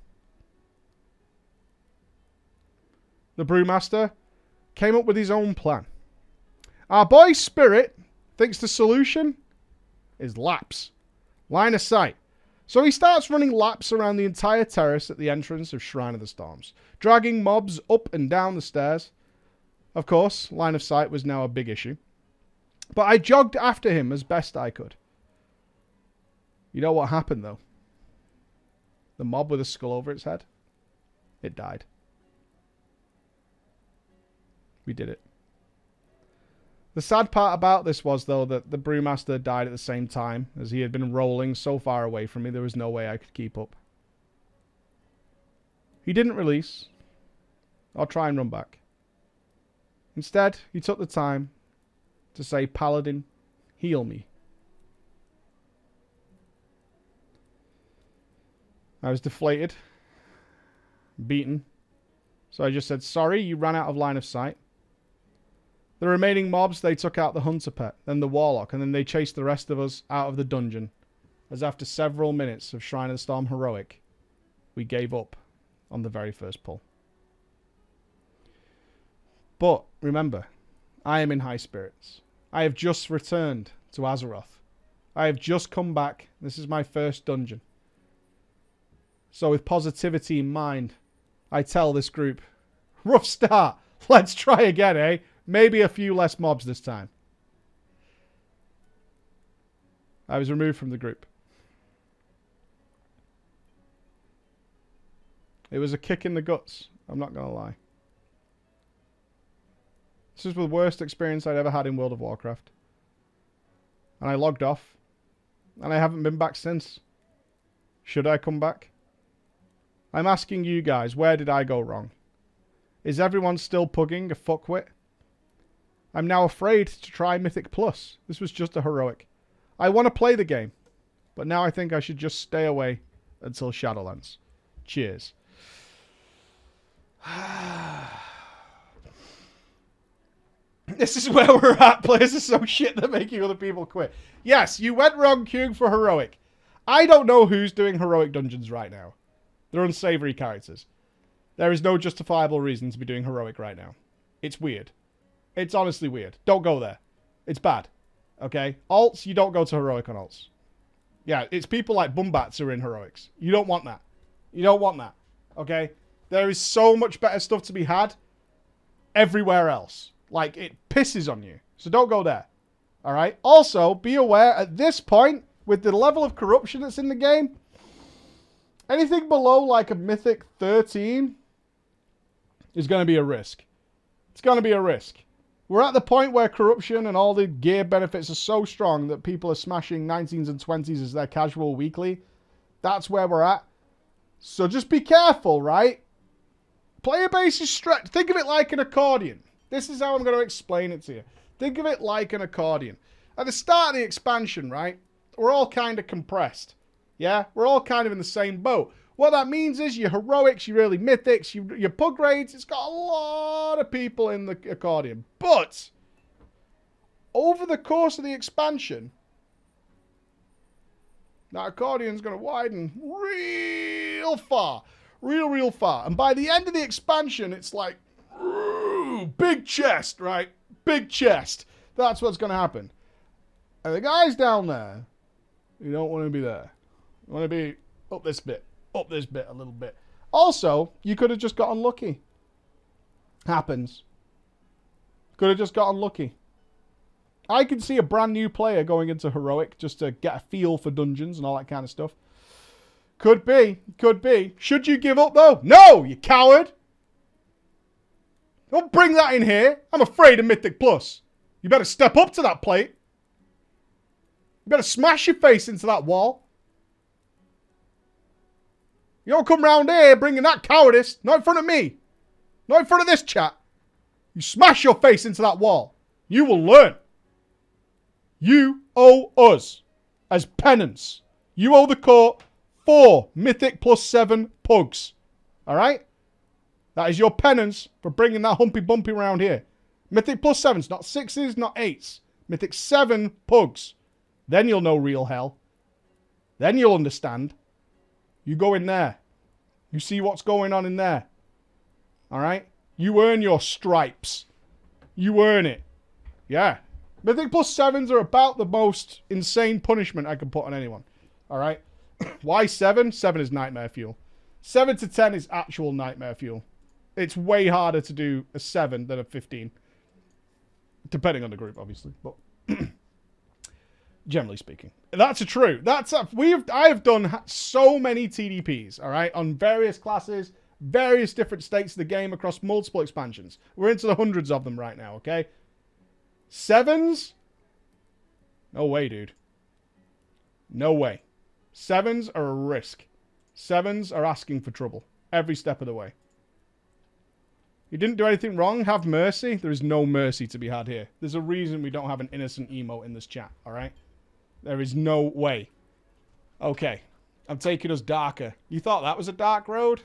The brewmaster came up with his own plan. Our boy Spirit thinks the solution is laps. Line of sight. So he starts running laps around the entire terrace at the entrance of Shrine of the Storms, dragging mobs up and down the stairs. Of course, line of sight was now a big issue. But I jogged after him as best I could. You know what happened, though? The mob with a skull over its head? It died. We did it. The sad part about this was, though, that the brewmaster died at the same time, as he had been rolling so far away from me, there was no way I could keep up. He didn't release, or try and run back. Instead, he took the time to say, Paladin, heal me. I was deflated, beaten, so I just said, sorry, you ran out of line of sight. The remaining mobs, they took out the hunter pet, then the warlock, and then they chased the rest of us out of the dungeon, as after several minutes of Shrine of the Storm heroic, we gave up on the very first pull. But, remember, I am in high spirits. I have just returned to Azeroth. I have just come back. This is my first dungeon. So with positivity in mind, I tell this group, rough start, let's try again, eh? Maybe a few less mobs this time. I was removed from the group. It was a kick in the guts, I'm not going to lie. This was the worst experience I'd ever had in World of Warcraft. And I logged off. And I haven't been back since. Should I come back? I'm asking you guys, where did I go wrong? Is everyone still pugging a fuckwit? I'm now afraid to try Mythic Plus. This was just a heroic. I want to play the game. But now I think I should just stay away until Shadowlands. Cheers. This is where we're at. Players are so shit they're making other people quit. Yes, you went wrong queuing for heroic. I don't know who's doing heroic dungeons right now. They're unsavory characters. There is no justifiable reason to be doing heroic right now. It's weird. It's honestly weird. Don't go there. It's bad. Okay? Alts, you don't go to heroic on alts. Yeah, it's people like Bumbats who are in heroics. You don't want that. You don't want that. Okay? There is so much better stuff to be had everywhere else. Like, it pisses on you. So don't go there. Alright? Also, be aware, at this point, with the level of corruption that's in the game, anything below, like, a Mythic 13 is going to be a risk. It's going to be a risk. We're at the point where corruption and all the gear benefits are so strong that people are smashing 19s and 20s as their casual weekly. That's where we're at. So just be careful, right? Player base is stretched. Think of it like an accordion. This is how I'm going to explain it to you. Think of it like an accordion. At the start of the expansion, right, we're all kind of compressed. Yeah? We're all kind of in the same boat. What that means is your heroics, your early mythics, your pug raids, it's got a lot of people in the accordion. But over the course of the expansion, that accordion's going to widen real far. Real far. And by the end of the expansion, it's like, ooh, big chest, right? Big chest. That's what's going to happen. And the guys down there, you don't want to be there. You want to be up this bit. Up this bit a little bit. Also, you could have just got unlucky. Happens. Could have just got unlucky. I can see a brand new player going into heroic just to get a feel for dungeons and all that kind of stuff. Could be. Could be. Should you give up though? No, you coward. Don't bring that in here. I'm afraid of Mythic Plus. You better step up to that plate. You better smash your face into that wall. You don't come round here bringing that cowardice. Not in front of me. Not in front of this chat. You smash your face into that wall. You will learn. You owe us, as penance, you owe the court 4 Mythic +7 pugs. Alright? That is your penance for bringing that humpy bumpy around here. Mythic plus 7s, not 6s, not 8s. Mythic 7 pugs. Then you'll know real hell. Then you'll understand. You go in there. You see what's going on in there. Alright? You earn your stripes. You earn it. Yeah. Mythic plus 7s are about the most insane punishment I can put on anyone. Alright? Why 7? 7 is nightmare fuel. 7 to 10 is actual nightmare fuel. It's way harder to do a 7 than a 15. Depending on the group, obviously. But generally speaking. That's true. I have done so many TDPs, alright? On various classes, various different states of the game across multiple expansions. We're into the hundreds of them right now, okay? 7s? No way, dude. No way. 7s are a risk. 7s are asking for trouble. Every step of the way. You didn't do anything wrong? Have mercy? There is no mercy to be had here. There's a reason we don't have an innocent emote in this chat, alright? There is no way. Okay. I'm taking us darker. You thought that was a dark road?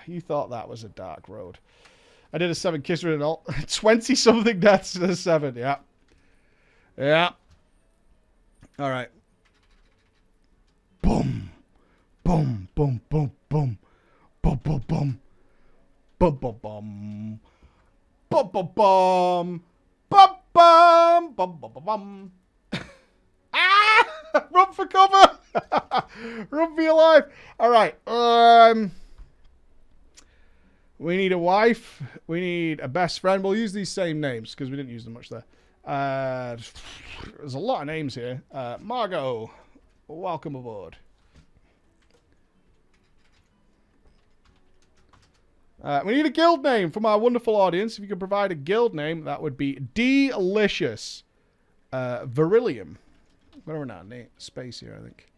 You thought that was a dark road. I did a 7 kisser and all. 20-something deaths to a 7. Yeah. Yeah. Alright. Boom. Boom, boom, boom, boom. Boom, boom, boom. Boom, boom, boom. Boom, boom, boom. Bum, bum, bum, bum, bum, bum. Ah! Run for cover! Run for your life! Alright, we need a wife. We need a best friend. We'll use these same names, because we didn't use them much there. There's a lot of names here. Margot, welcome aboard. We need a guild name from our wonderful audience. If you could provide a guild name, that would be Delicious Virillium. Whatever now, space here, I think.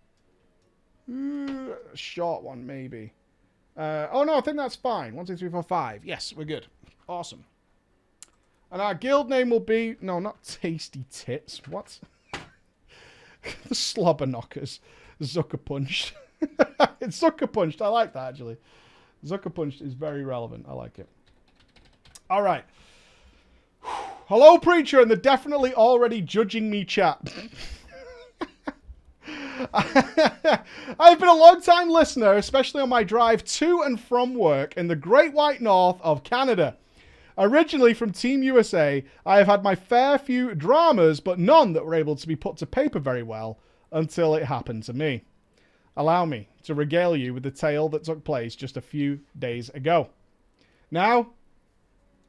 Short one, maybe. Oh, no, I think that's fine. 1, 2, 3, 4, 5. Yes, we're good. Awesome. And our guild name will be... No, not Tasty Tits. What? The Slobber Knockers. Zucker Punched. It's Zucker Punched. I like that, actually. Zucker Punched is very relevant. I like it. All right. Hello, Preacher, and the definitely already judging me chat. I've been a long-time listener, especially on my drive to and from work in the Great White North of Canada. Originally from Team USA, I have had my fair few dramas, but none that were able to be put to paper very well until it happened to me. Allow me to regale you with the tale that took place just a few days ago. Now,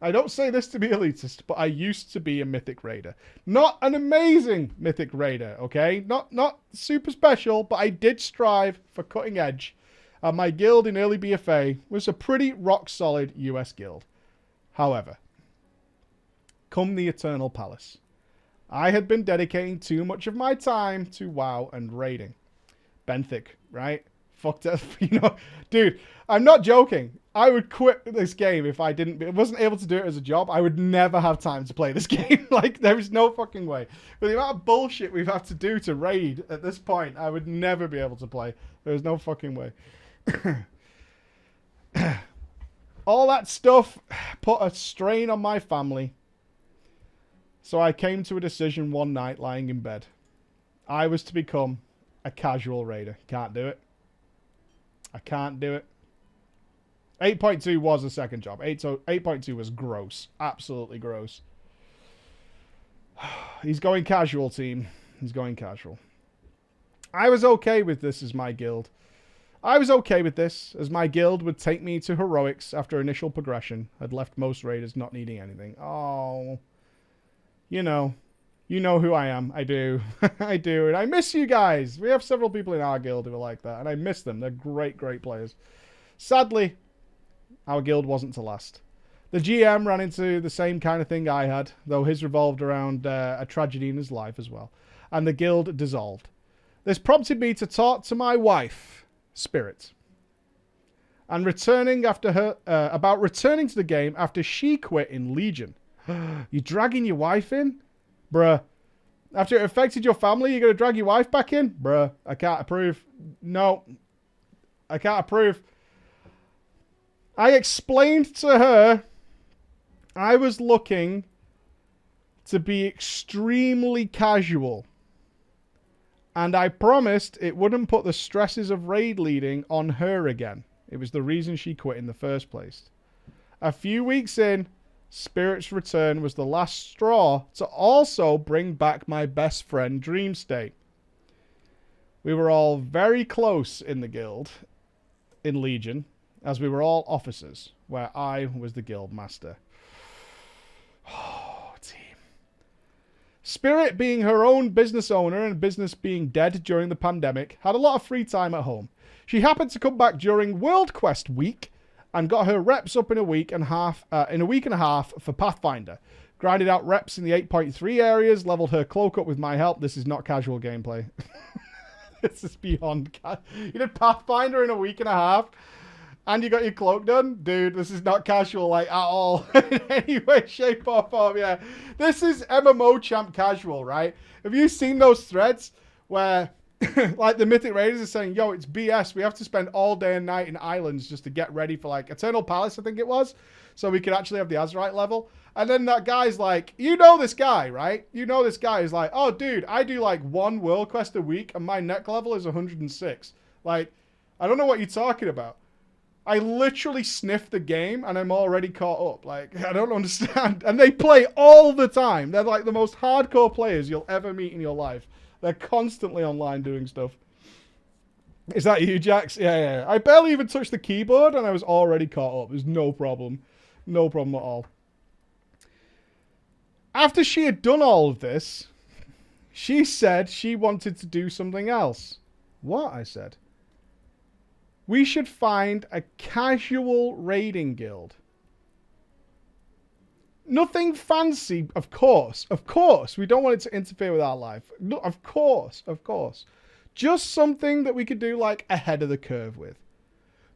I don't say this to be elitist, but I used to be a Mythic Raider. Not an amazing Mythic Raider, okay? Not super special, but I did strive for cutting edge. And my guild in early BFA was a pretty rock-solid US guild. However, come the Eternal Palace, I had been dedicating too much of my time to WoW and raiding. Benthic, right? Fucked up, you know. Dude, I'm not joking. I would quit this game if I wasn't able to do it as a job. I would never have time to play this game. Like, there is no fucking way. With the amount of bullshit we've had to do to raid at this point, I would never be able to play. There's no fucking way. All that stuff put a strain on my family. So I came to a decision one night lying in bed. I was to become a casual raider. Can't do it. I can't do it. 8.2 was a second job. 8.2 was gross. Absolutely gross. He's going casual, team. He's going casual. I was okay with this as my guild. I was okay with this, as my guild would take me to heroics after initial progression. Had left most raiders not needing anything. Oh. You know who I am. I do. I do. And I miss you guys. We have several people in our guild who are like that. And I miss them. They're great, great players. Sadly, our guild wasn't to last. The GM ran into the same kind of thing I had, though his revolved around a tragedy in his life as well. And the guild dissolved. This prompted me to talk to my wife, Spirit, and about returning to the game after she quit in Legion. You dragging your wife in? Bruh. After it affected your family, you're going to drag your wife back in? Bruh. I can't approve. No. I can't approve. I explained to her I was looking to be extremely casual. And I promised it wouldn't put the stresses of raid leading on her again. It was the reason she quit in the first place. A few weeks in, Spirit's return was the last straw to also bring back my best friend Dream State. We were all very close in the guild, in Legion, as we were all officers, where I was the guild master. Oh, team. Spirit, being her own business owner and business being dead during the pandemic, had a lot of free time at home. She happened to come back during World Quest week and got her reps up in a week and a half for Pathfinder. Grinded out reps in the 8.3 areas, leveled her cloak up with my help. This is not casual gameplay. This is beyond you did Pathfinder in a week and a half, and you got your cloak done? Dude, this is not casual, like, at all. In any way, shape, or form, yeah. This is MMO champ casual, right? Have you seen those threads where, like, the Mythic Raiders are saying, yo, it's BS. We have to spend all day and night in islands just to get ready for, like, Eternal Palace, I think it was, so we could actually have the Azerite level. And then that guy's like, you know this guy, right? You know this guy is like, oh, dude, I do, like, 1 World Quest a week, and my neck level is 106. Like, I don't know what you're talking about. I literally sniffed the game and I'm already caught up. Like, I don't understand. And they play all the time. They're like the most hardcore players you'll ever meet in your life. They're constantly online doing stuff. Is that you, Jax? Yeah. I barely even touched the keyboard and I was already caught up. There's no problem. No problem at all. After she had done all of this, she said she wanted to do something else. What? I said. We should find a casual raiding guild. Nothing fancy, of course. Of course. We don't want it to interfere with our life. No, of course. Of course. Just something that we could do, like, ahead of the curve with.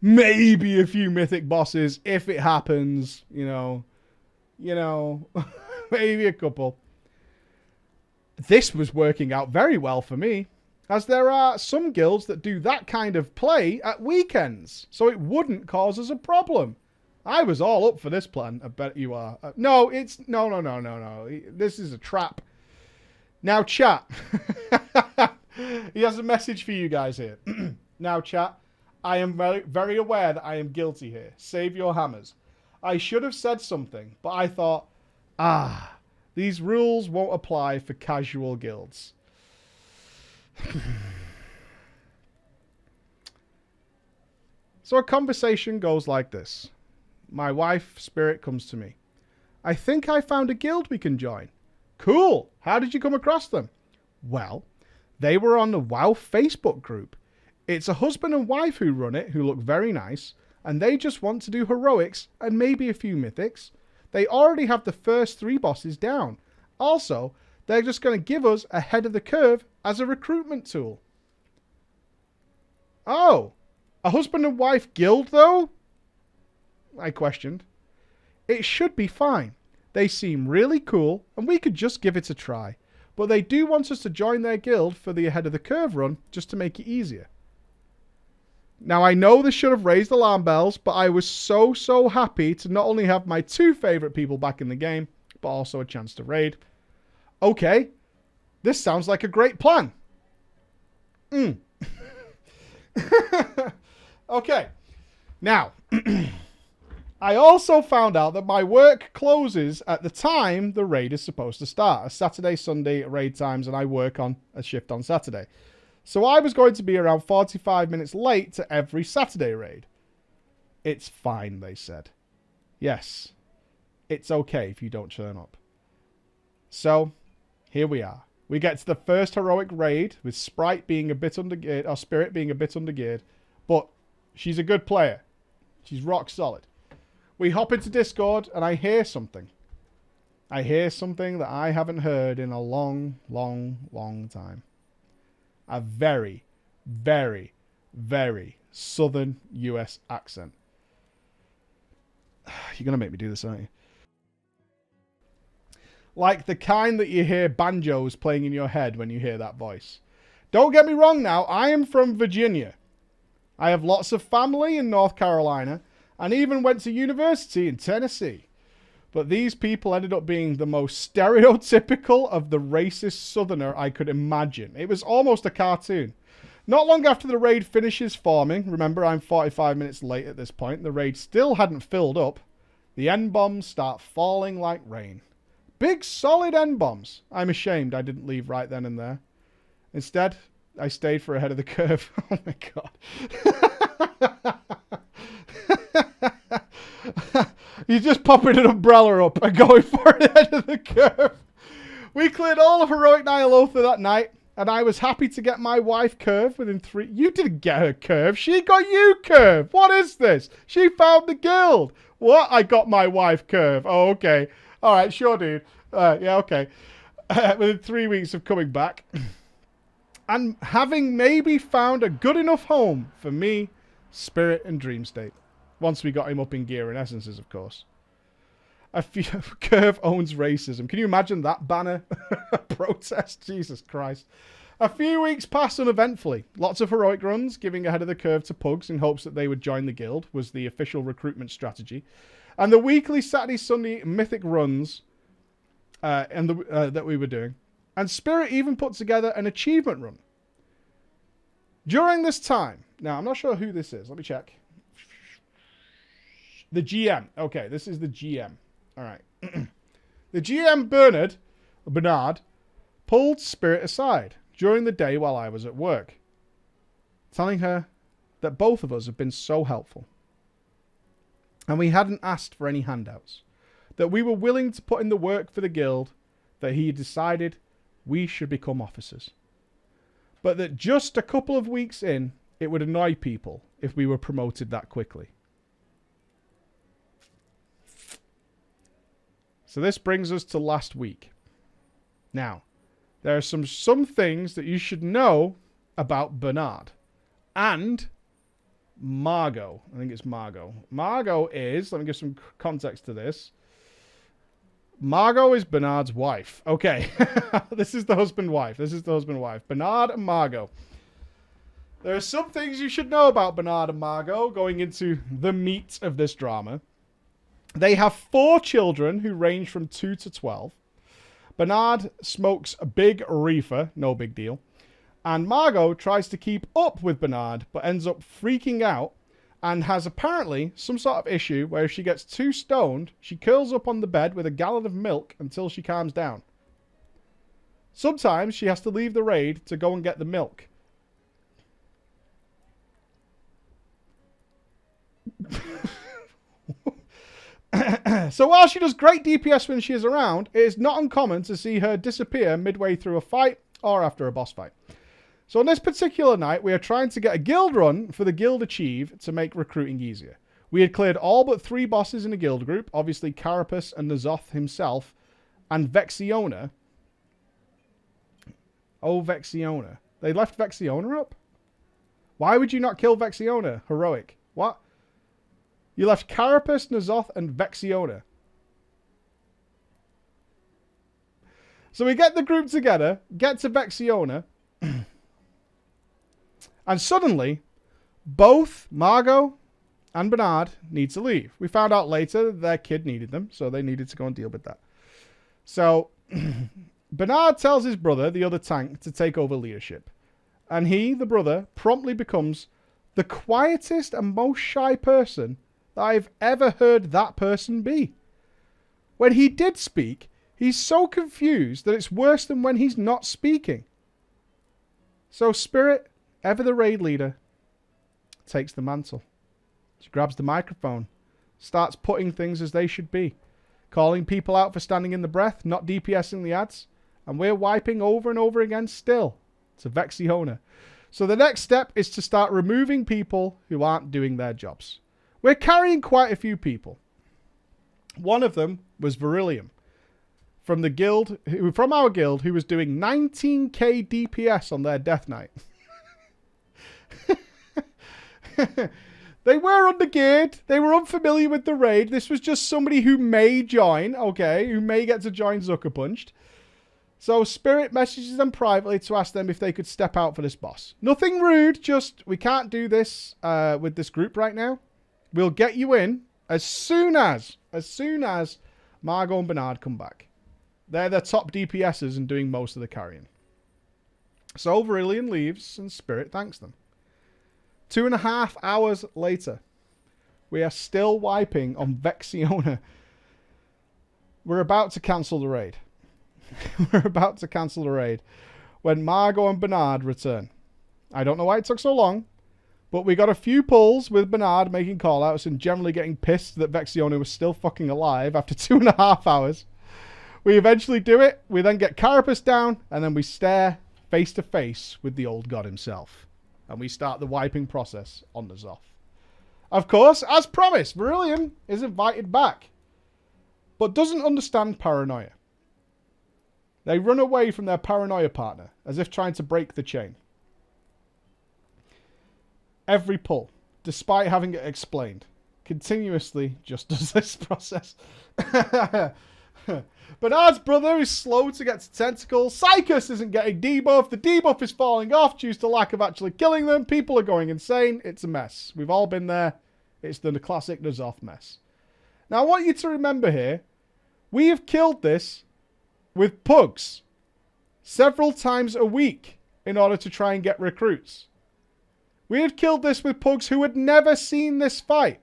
Maybe a few mythic bosses, if it happens, you know, maybe a couple. This was working out very well for me, as there are some guilds that do that kind of play at weekends, so it wouldn't cause us a problem. I was all up for this plan. I bet you are. No. This is a trap. Now, chat. He has a message for you guys here. Now, chat. I am very, very aware that I am guilty here. Save your hammers. I should have said something, but I thought, these rules won't apply for casual guilds. So a conversation goes like this. My wife, Spirit, comes to me. I think I found a guild we can join. Cool. How did you come across them? Well, they were on the WoW Facebook group. It's a husband and wife who run it, who look very nice, and they just want to do heroics and maybe a few mythics. They already have the first 3 bosses down. Also, they're just going to give us ahead of the curve as a recruitment tool. Oh, a husband and wife guild, though? I questioned. It should be fine. They seem really cool, and we could just give it a try. But they do want us to join their guild for the ahead of the curve run, just to make it easier. Now, I know this should have raised alarm bells, but I was so happy to not only have my 2 favourite people back in the game, but also a chance to raid. Okay, this sounds like a great plan. Okay, now, I also found out that my work closes at the time the raid is supposed to start. A Saturday, Sunday raid times, and I work on a shift on Saturday. So I was going to be around 45 minutes late to every Saturday raid. It's fine, they said. Yes, it's okay if you don't turn up. So, here we are. We get to the first heroic raid with Sprite being a bit undergeared, or Spirit being a bit undergeared. But she's a good player. She's rock solid. We hop into Discord and I hear something. I hear something that I haven't heard in a long time. A very southern US accent. You're going to make me do this, aren't you? Like the kind that you hear banjos playing in your head when you hear that voice. Don't get me wrong now, I am from Virginia. I have lots of family in North Carolina, and even went to university in Tennessee. But these people ended up being the most stereotypical of the racist southerner I could imagine. It was almost a cartoon. Not long after the raid finishes forming, remember I'm 45 minutes late at this point, the raid still hadn't filled up, the N-bombs start falling like rain. Big solid N-bombs. I'm ashamed I didn't leave right then and there. Instead, I stayed for ahead of the curve. Oh my god. You're just popping an umbrella up and going for it ahead of the curve. We cleared all of Heroic Nyalotha that night, and I was happy to get my wife Curve within 3... You didn't get her Curve. She got you Curve. What is this? She found the guild. What? I got my wife Curve. Oh, okay. All right, sure, dude. Yeah, okay. Within 3 weeks of coming back. And having maybe found a good enough home for me, Spirit, and Dream State. Once we got him up in gear and essences, of course. Curve owns racism. Can you imagine that banner? Protest? Jesus Christ. A few weeks passed uneventfully. Lots of heroic runs, giving ahead of the curve to pugs in hopes that they would join the guild, was the official recruitment strategy. And the weekly Saturday, Sunday mythic runs that we were doing. And Spirit even put together an achievement run. During this time, now I'm not sure who this is. Let me check. The GM. Okay, this is the GM. All right. The GM, Bernard, pulled Spirit aside during the day while I was at work, telling her that both of us have been so helpful. And we hadn't asked for any handouts. That we were willing to put in the work for the guild, that he decided we should become officers. But that just a couple of weeks in, it would annoy people if we were promoted that quickly. So this brings us to last week. Now, there are some things that you should know about Bernard and Margot. I think it's Margot. Margot is, let me give some context to this. Margot is Bernard's wife. Okay. This is the husband-wife. Bernard and Margot. There are some things you should know about Bernard and Margot going into the meat of this drama. They have 4 children who range from 2 to 12. Bernard smokes a big reefer, no big deal. And Margot tries to keep up with Bernard, but ends up freaking out and has apparently some sort of issue where if she gets too stoned, she curls up on the bed with a gallon of milk until she calms down. Sometimes she has to leave the raid to go and get the milk. So while she does great DPS when she is around, it is not uncommon to see her disappear midway through a fight or after a boss fight. So on this particular night, we are trying to get a guild run for the guild achieve to make recruiting easier. We had cleared all but 3 bosses in a guild group, obviously Carapace and Nazoth himself, and Vexiona. Oh, Vexiona. They left Vexiona up? Why would you not kill Vexiona? Heroic. What? You left Carapace, Nazoth, and Vexiona. So we get the group together, get to Vexiona, and suddenly, both Margot and Bernard need to leave. We found out later that their kid needed them, so they needed to go and deal with that. So, Bernard tells his brother, the other tank, to take over leadership. And he, the brother, promptly becomes the quietest and most shy person that I've ever heard that person be. When he did speak, he's so confused that it's worse than when he's not speaking. So Spirit, ever the raid leader, takes the mantle. She grabs the microphone, starts putting things as they should be, calling people out for standing in the breath, not DPSing the ads, and we're wiping over and over again still to Vexiona. So the next step is to start removing people who aren't doing their jobs. We're carrying quite a few people. One of them was Virillium from the guild, from our guild, who was doing 19k DPS on their death knight. They were undergeared. They were unfamiliar with the raid. This was just somebody who may join, okay, who may get to join Zucker Punched. So Spirit messages them privately to ask them if they could step out for this boss. Nothing rude, just we can't do this with this group right now. We'll get you in as soon as Margot and Bernard come back. They're the top DPSers and doing most of the carrying. So Virillion leaves and Spirit thanks them. 2.5 hours later, we are still wiping on Vexiona. We're about to cancel the raid. When Margot and Bernard return. I don't know why it took so long, but we got a few pulls with Bernard making callouts and generally getting pissed that Vexiona was still fucking alive after 2.5 hours. We eventually do it. We then get Carapace down, and then we stare face to face with the old god himself. And we start the wiping process on the Zoth. Of course, as promised, Virillion is invited back, but doesn't understand paranoia. They run away from their paranoia partner, as if trying to break the chain. Every pull, despite having it explained, continuously just does this process. Bernard's brother is slow to get to tentacles. Psychus isn't getting debuff. The debuff is falling off due to lack of actually killing them. People are going insane. It's a mess. We've all been there. It's the classic N'Zoth mess. Now, I want you to remember here, we have killed this with pugs several times a week in order to try and get recruits. We had killed this with pugs who had never seen this fight.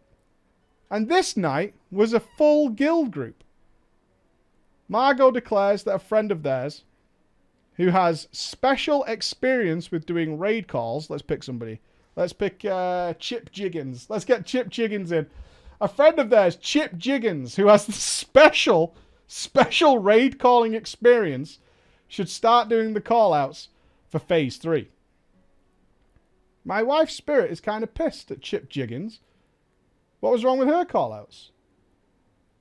And this night was a full guild group. Margot declares that a friend of theirs who has special experience with doing raid calls. Let's pick somebody. Let's pick Chip Jiggins. Let's get Chip Jiggins in. A friend of theirs, Chip Jiggins, who has the special raid calling experience, should start doing the call-outs for Phase 3. My wife's Spirit is kind of pissed at Chip Jiggins. What was wrong with her call-outs?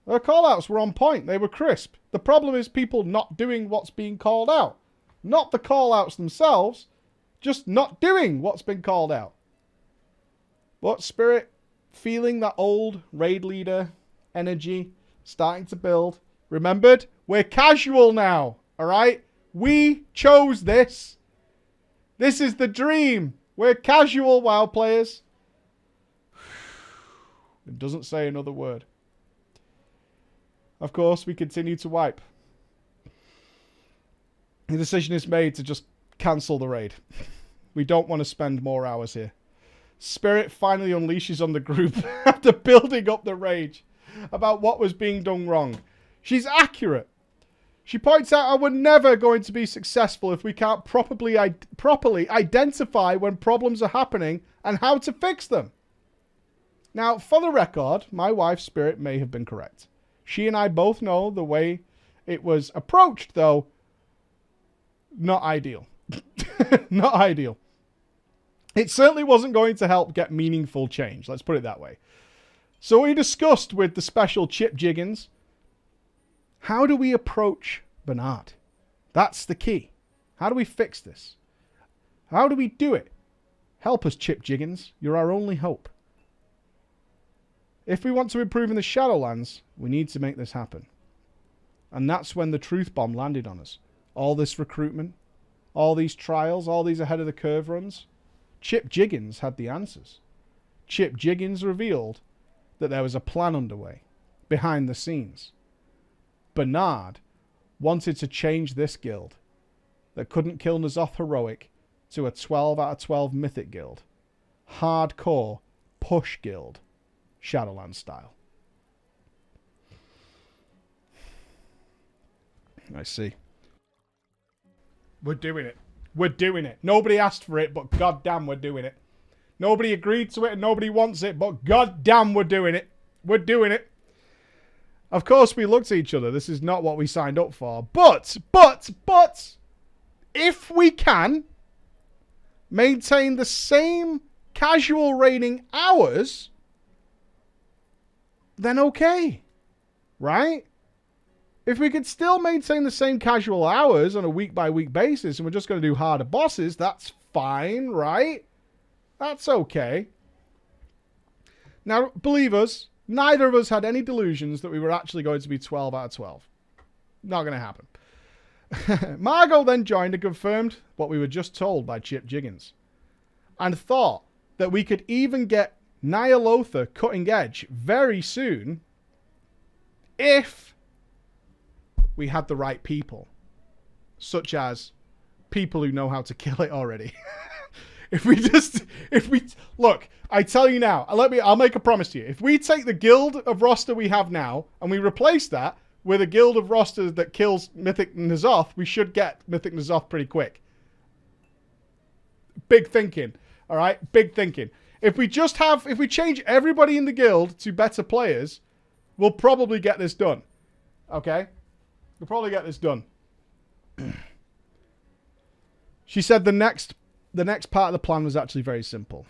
Her call-outs were on point. They were crisp. The problem is people not doing what's being called out. Not the call-outs themselves, just not doing what's been called out. But Spirit, feeling that old raid leader energy starting to build. Remembered, we're casual now, alright? We chose this. This is the dream. We're casual WoW players. It doesn't say another word. Of course, we continue to wipe. The decision is made to just cancel the raid. We don't want to spend more hours here. Spirit finally unleashes on the group after building up the rage about what was being done wrong. She's accurate. She points out how we're never going to be successful if we can't properly identify when problems are happening and how to fix them. Now, for the record, my wife's Spirit may have been correct. She and I both know the way it was approached, though, not ideal. Not ideal. It certainly wasn't going to help get meaningful change. Let's put it that way. So we discussed with the special Chip Jiggins, how do we approach Bernard? That's the key. How do we fix this? How do we do it? Help us, Chip Jiggins. You're our only hope. If we want to improve in the Shadowlands, we need to make this happen. And that's when the truth bomb landed on us. All this recruitment, all these trials, all these ahead of the curve runs. Chip Jiggins had the answers. Chip Jiggins revealed that there was a plan underway, behind the scenes. Bernard wanted to change this guild that couldn't kill N'Zoth Heroic to a 12 out of 12 Mythic guild. Hardcore push guild. Shadowlands style. I see. We're doing it. We're doing it. Nobody asked for it, but goddamn we're doing it. Nobody agreed to it and nobody wants it, but goddamn we're doing it. We're doing it. Of course we looked at each other. This is not what we signed up for. But, if we can maintain the same casual raiding hours, then okay. Right? If we could still maintain the same casual hours on a week-by-week basis and we're just going to do harder bosses, that's fine, right? That's okay. Now, believe us, neither of us had any delusions that we were actually going to be 12 out of 12. Not going to happen. Margot then joined and confirmed what we were just told by Chip Jiggins. And thought that we could even get Nyalotha cutting edge very soon if we had the right people, such as people who know how to kill it already. if we look, I tell you now, I'll make a promise to you. If we take the guild of roster we have now and we replace that with a guild of rosters that kills Mythic N'Zoth, we should get Mythic N'Zoth pretty quick. Big thinking. All right? Big thinking. If we change everybody in the guild to better players, we'll probably get this done. Okay? We'll probably get this done. She said the next part of the plan was actually very simple.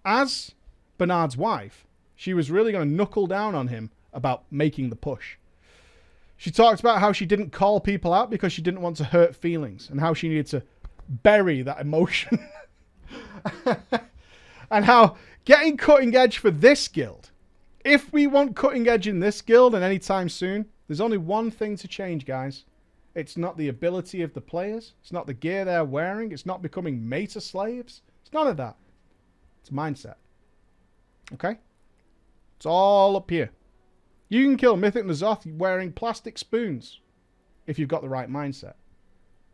As Bernard's wife, she was really going to knuckle down on him about making the push. She talked about how she didn't call people out because she didn't want to hurt feelings and how she needed to bury that emotion. And how getting cutting edge for this guild, if we want cutting edge in this guild and anytime soon, there's only one thing to change, guys. It's not the ability of the players. It's not the gear they're wearing. It's not becoming meta slaves. It's none of that. It's mindset. Okay? It's all up here. You can kill Mythic N'Zoth wearing plastic spoons if you've got the right mindset.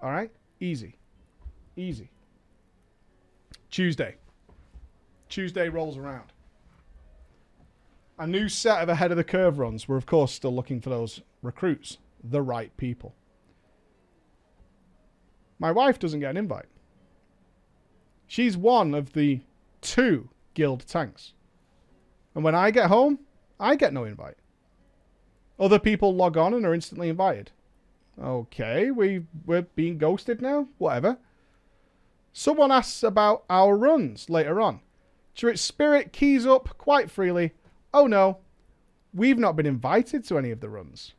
All right? Easy. Easy. Tuesday rolls around. A new set of ahead of the curve runs. We're, of course, still looking for those recruits. The right people. My wife doesn't get an invite. She's one of the 2 guild tanks. And when I get home, I get no invite. Other people log on and are instantly invited. Okay, we're being ghosted now? Whatever. Someone asks about our runs later on. To which Spirit keys up quite freely. Oh no, we've not been invited to any of the runs.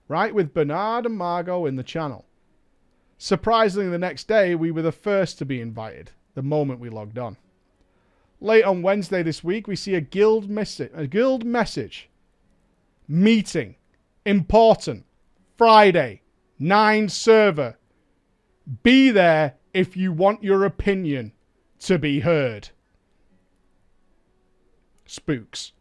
Right, with Bernard and Margot in the channel. Surprisingly, the next day, we were the first to be invited, the moment we logged on. Late on Wednesday this week, we see a guild message. Meeting. Important. Friday. 9 server. Be there if you want your opinion to be heard. Spooks.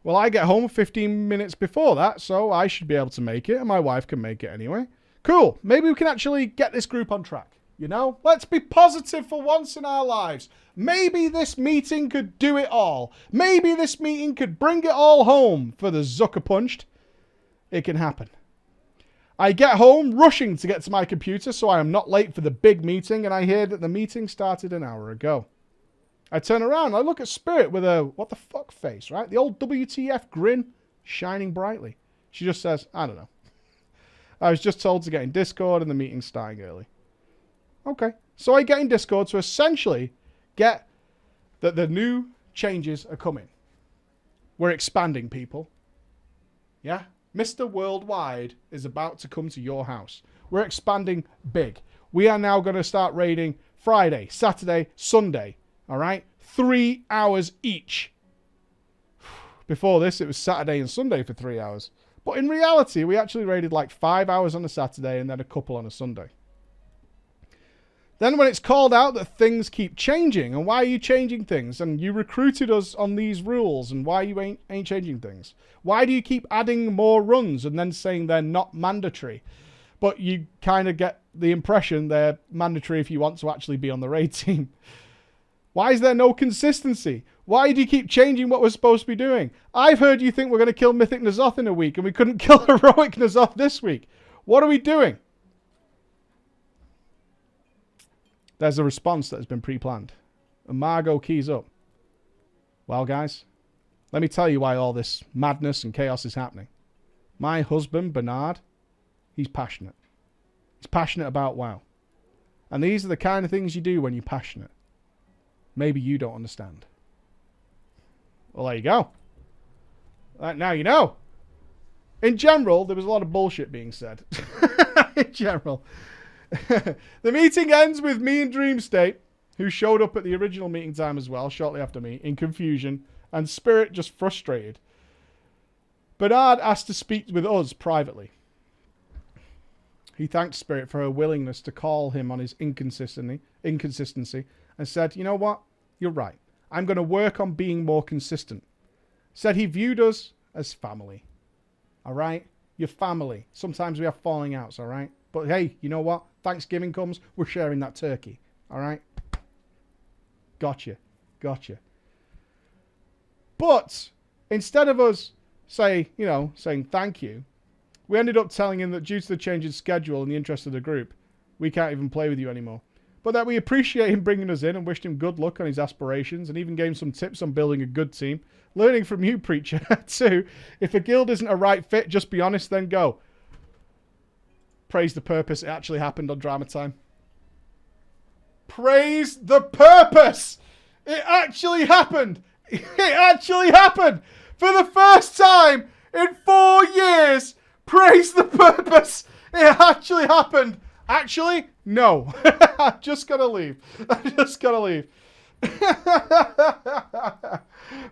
Well, I get home 15 minutes before that, so I should be able to make it, and my wife can make it anyway. Cool. Maybe we can actually get this group on track. You know? Let's be positive for once in our lives. Maybe this meeting could do it all. Maybe this meeting could bring it all home for the Zucker Punched. It can happen. I get home rushing to get to my computer so I am not late for the big meeting, and I hear that the meeting started an hour ago. I turn around, I look at Spirit with a what the fuck face, right? The old WTF grin shining brightly. She just says, I don't know. I was just told to get in Discord and the meeting's starting early. Okay. So I get in Discord to essentially get that the new changes are coming. We're expanding, people. Yeah? Mr. Worldwide is about to come to your house. We're expanding big. We are now going to start raiding Friday, Saturday, Sunday. All right? 3 hours each. Before this, it was Saturday and Sunday for 3 hours. But in reality, we actually raided like 5 hours on a Saturday and then a couple on a Sunday. Then when it's called out that things keep changing, and why are you changing things? And you recruited us on these rules, and why you ain't changing things? Why do you keep adding more runs and then saying they're not mandatory? But you kind of get the impression they're mandatory if you want to actually be on the raid team. Why is there no consistency? Why do you keep changing what we're supposed to be doing? I've heard you think we're going to kill Mythic N'Zoth in a week, and we couldn't kill Heroic N'Zoth this week. What are we doing? There's a response that has been pre-planned. And Margot keys up. Well, guys, let me tell you why all this madness and chaos is happening. My husband, Bernard, he's passionate. He's passionate about WoW. And these are the kind of things you do when you're passionate. Maybe you don't understand. Well, there you go. Now you know. In general, there was a lot of bullshit being said. In general. The meeting ends with me and Dreamstate, who showed up at the original meeting time as well, shortly after me, in confusion, and Spirit just frustrated. Bernard asked to speak with us privately. He thanked Spirit for her willingness to call him on his inconsistency and said, you know what? You're right. I'm going to work on being more consistent. Said he viewed us as family. All right? You're family. Sometimes we have falling outs, all right? But hey, you know what? Thanksgiving comes, we're sharing that turkey. All right? Gotcha. But instead of us saying thank you, we ended up telling him that due to the change in schedule and the interest of the group, we can't even play with you anymore. But that we appreciate him bringing us in and wished him good luck on his aspirations and even gave him some tips on building a good team. Learning from you, Preacher, too. If a guild isn't a right fit, just be honest, then go. Praise the purpose. It actually happened on Drama Time. Praise the purpose! It actually happened! It actually happened! For the first time in 4 years! Praise the purpose! It actually happened! Actually, no. I'm just gonna leave.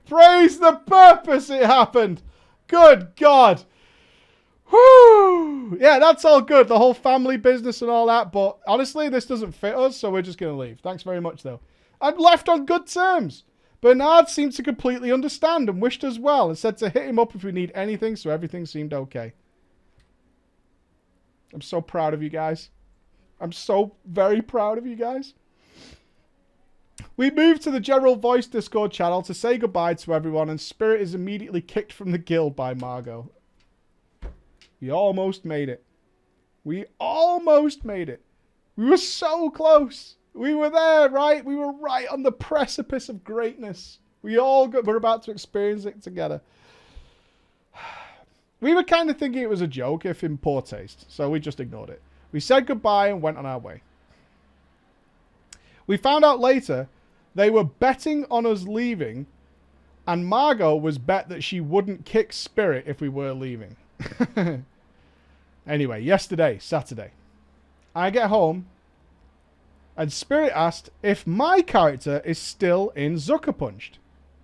Praise the purpose! It happened! Good God! Whoo! Yeah, that's all good. The whole family business and all that. But honestly, this doesn't fit us, so we're just going to leave. Thanks very much, though. I'm left on good terms. Bernard seemed to completely understand and wished us well and said to hit him up if we need anything, so everything seemed okay. I'm so proud of you guys. I'm so very proud of you guys. We moved to the general voice Discord channel to say goodbye to everyone, and Spirit is immediately kicked from the guild by Margot. We almost made it. We almost made it. We were so close. We were there, right? We were right on the precipice of greatness. We're about to experience it together. We were kind of thinking it was a joke, if in poor taste, so we just ignored it. We said goodbye and went on our way. We found out later they were betting on us leaving, and Margot was bet that she wouldn't kick Spirit if we were leaving. Anyway, yesterday, Saturday, I get home and Spirit asked if my character is still in Zuckerpunched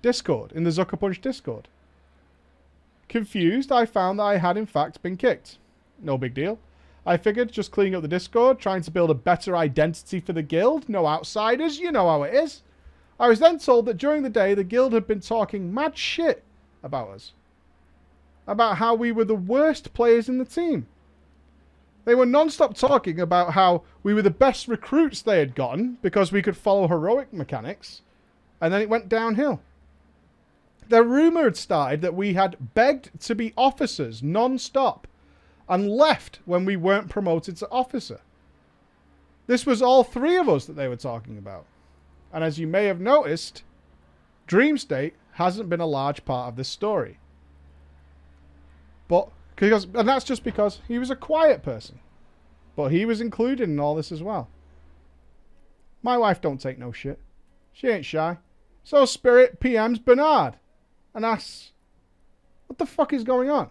Discord, in the Zuckerpunched Discord. Confused, I found that I had in fact been kicked. No big deal. I figured just cleaning up the Discord, trying to build a better identity for the guild, no outsiders, you know how it is. I was then told that during the day the guild had been talking mad shit about us. About how we were the worst players in the team. They were non-stop talking about how we were the best recruits they had gotten because we could follow heroic mechanics, and then it went downhill. The rumour had started that we had begged to be officers non-stop and left when we weren't promoted to officer. This was all three of us that they were talking about. And as you may have noticed, Dream State hasn't been a large part of this story. And that's just because he was a quiet person. But he was included in all this as well. My wife don't take no shit. She ain't shy. So Spirit PMs Bernard and asks, what the fuck is going on?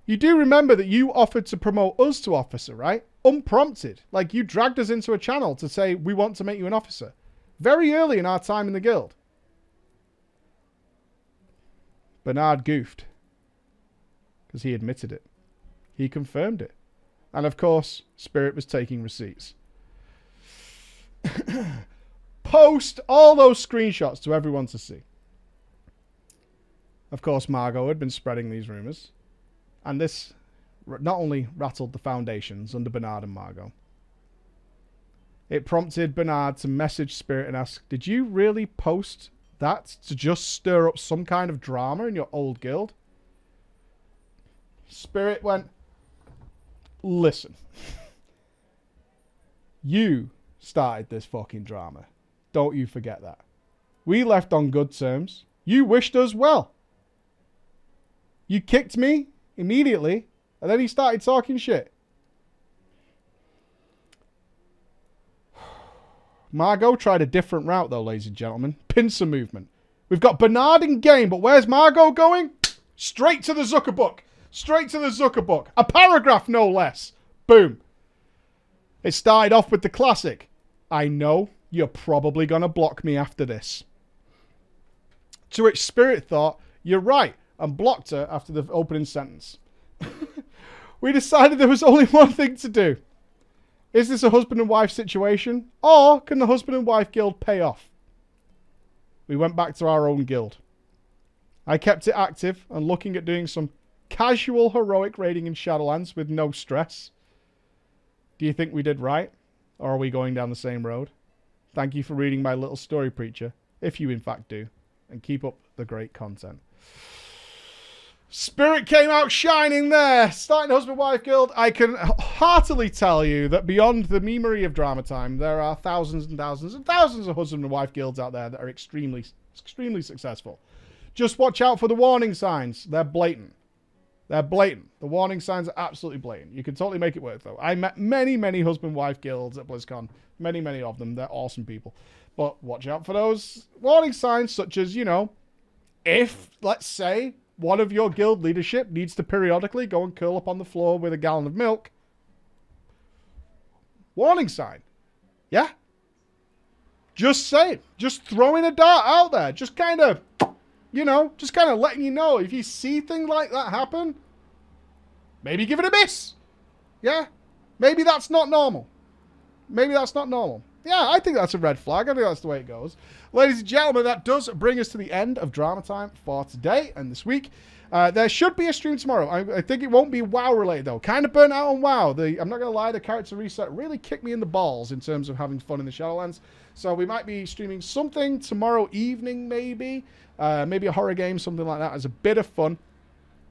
You do remember that you offered to promote us to officer, right? Unprompted. Like you dragged us into a channel to say we want to make you an officer. Very early in our time in the guild. Bernard goofed. Because he admitted it. He confirmed it. And of course, Spirit was taking receipts. Post all those screenshots to everyone to see. Of course, Margot had been spreading these rumours. And this not only rattled the foundations under Bernard and Margot. It prompted Bernard to message Spirit and ask, did you really post that to just stir up some kind of drama in your old guild? Spirit went, listen. You started this fucking drama. Don't you forget that. We left on good terms. You wished us well. You kicked me immediately, and then he started talking shit. Margot tried a different route, though, ladies and gentlemen. Pincer movement. We've got Bernard in game, but where's Margot going? Straight to the Zuckerbook. Straight to the Zuckerbook. A paragraph, no less. Boom. It started off with the classic. I know you're probably going to block me after this. To which Spirit thought, you're right, and blocked her after the opening sentence. We decided there was only one thing to do. Is this a husband and wife situation? Or can the husband and wife guild pay off? We went back to our own guild. I kept it active and looking at doing some casual heroic raiding in Shadowlands with no stress. Do you think we did right? Or are we going down the same road? Thank you for reading my little story, Preacher, if you in fact do. And keep up the great content. Spirit came out shining there. Starting Husband-Wife Guild. I can heartily tell you that beyond the memery of Drama Time, there are thousands and thousands and thousands of husband and wife guilds out there that are extremely, extremely successful. Just watch out for the warning signs. They're blatant. They're blatant. The warning signs are absolutely blatant. You can totally make it work, though. I met many, many husband-wife guilds at BlizzCon. Many, many of them. They're awesome people. But watch out for those warning signs, such as, you know, if, let's say, one of your guild leadership needs to periodically go and curl up on the floor with a gallon of milk. Warning sign. Yeah? Just saying. Just throwing a dart out there. Just kind of, you know, just kind of letting you know. If you see things like that happen, maybe give it a miss. Yeah? Maybe that's not normal. Maybe that's not normal. Yeah, I think that's a red flag. I think that's the way it goes. Ladies and gentlemen, that does bring us to the end of Drama Time for today and this week. There should be a stream tomorrow. I think it won't be WoW related, though. Kind of burnt out on WoW. I'm not going to lie, the character reset really kicked me in the balls in terms of having fun in the Shadowlands. So we might be streaming something tomorrow evening, maybe. Maybe a horror game, something like that, as a bit of fun.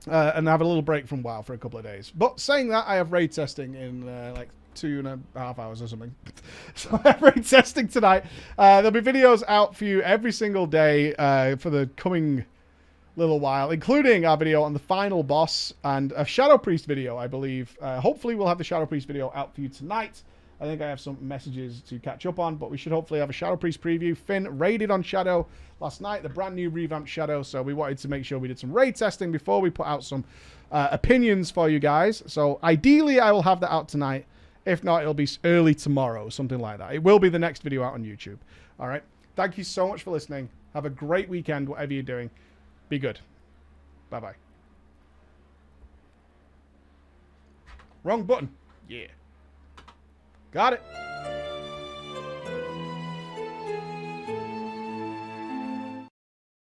And have a little break from WoW for a couple of days. But saying that, I have raid testing in like 2.5 hours or something. So I have raid testing tonight. There'll be videos out for you every single day for the coming little while, including our video on the final boss and a Shadow Priest video, I believe. Hopefully we'll have the Shadow Priest video out for you tonight. I think I have some messages to catch up on, but we should hopefully have a Shadow Priest preview. Finn raided on Shadow last night, the brand new revamped Shadow, so we wanted to make sure we did some raid testing before we put out some opinions for you guys. So ideally I will have that out tonight. If not, it'll be early tomorrow, something like that. It will be the next video out on YouTube. All right. Thank you so much for listening. Have a great weekend, whatever you're doing. Be good. Bye-bye. Wrong button. Yeah. Got it.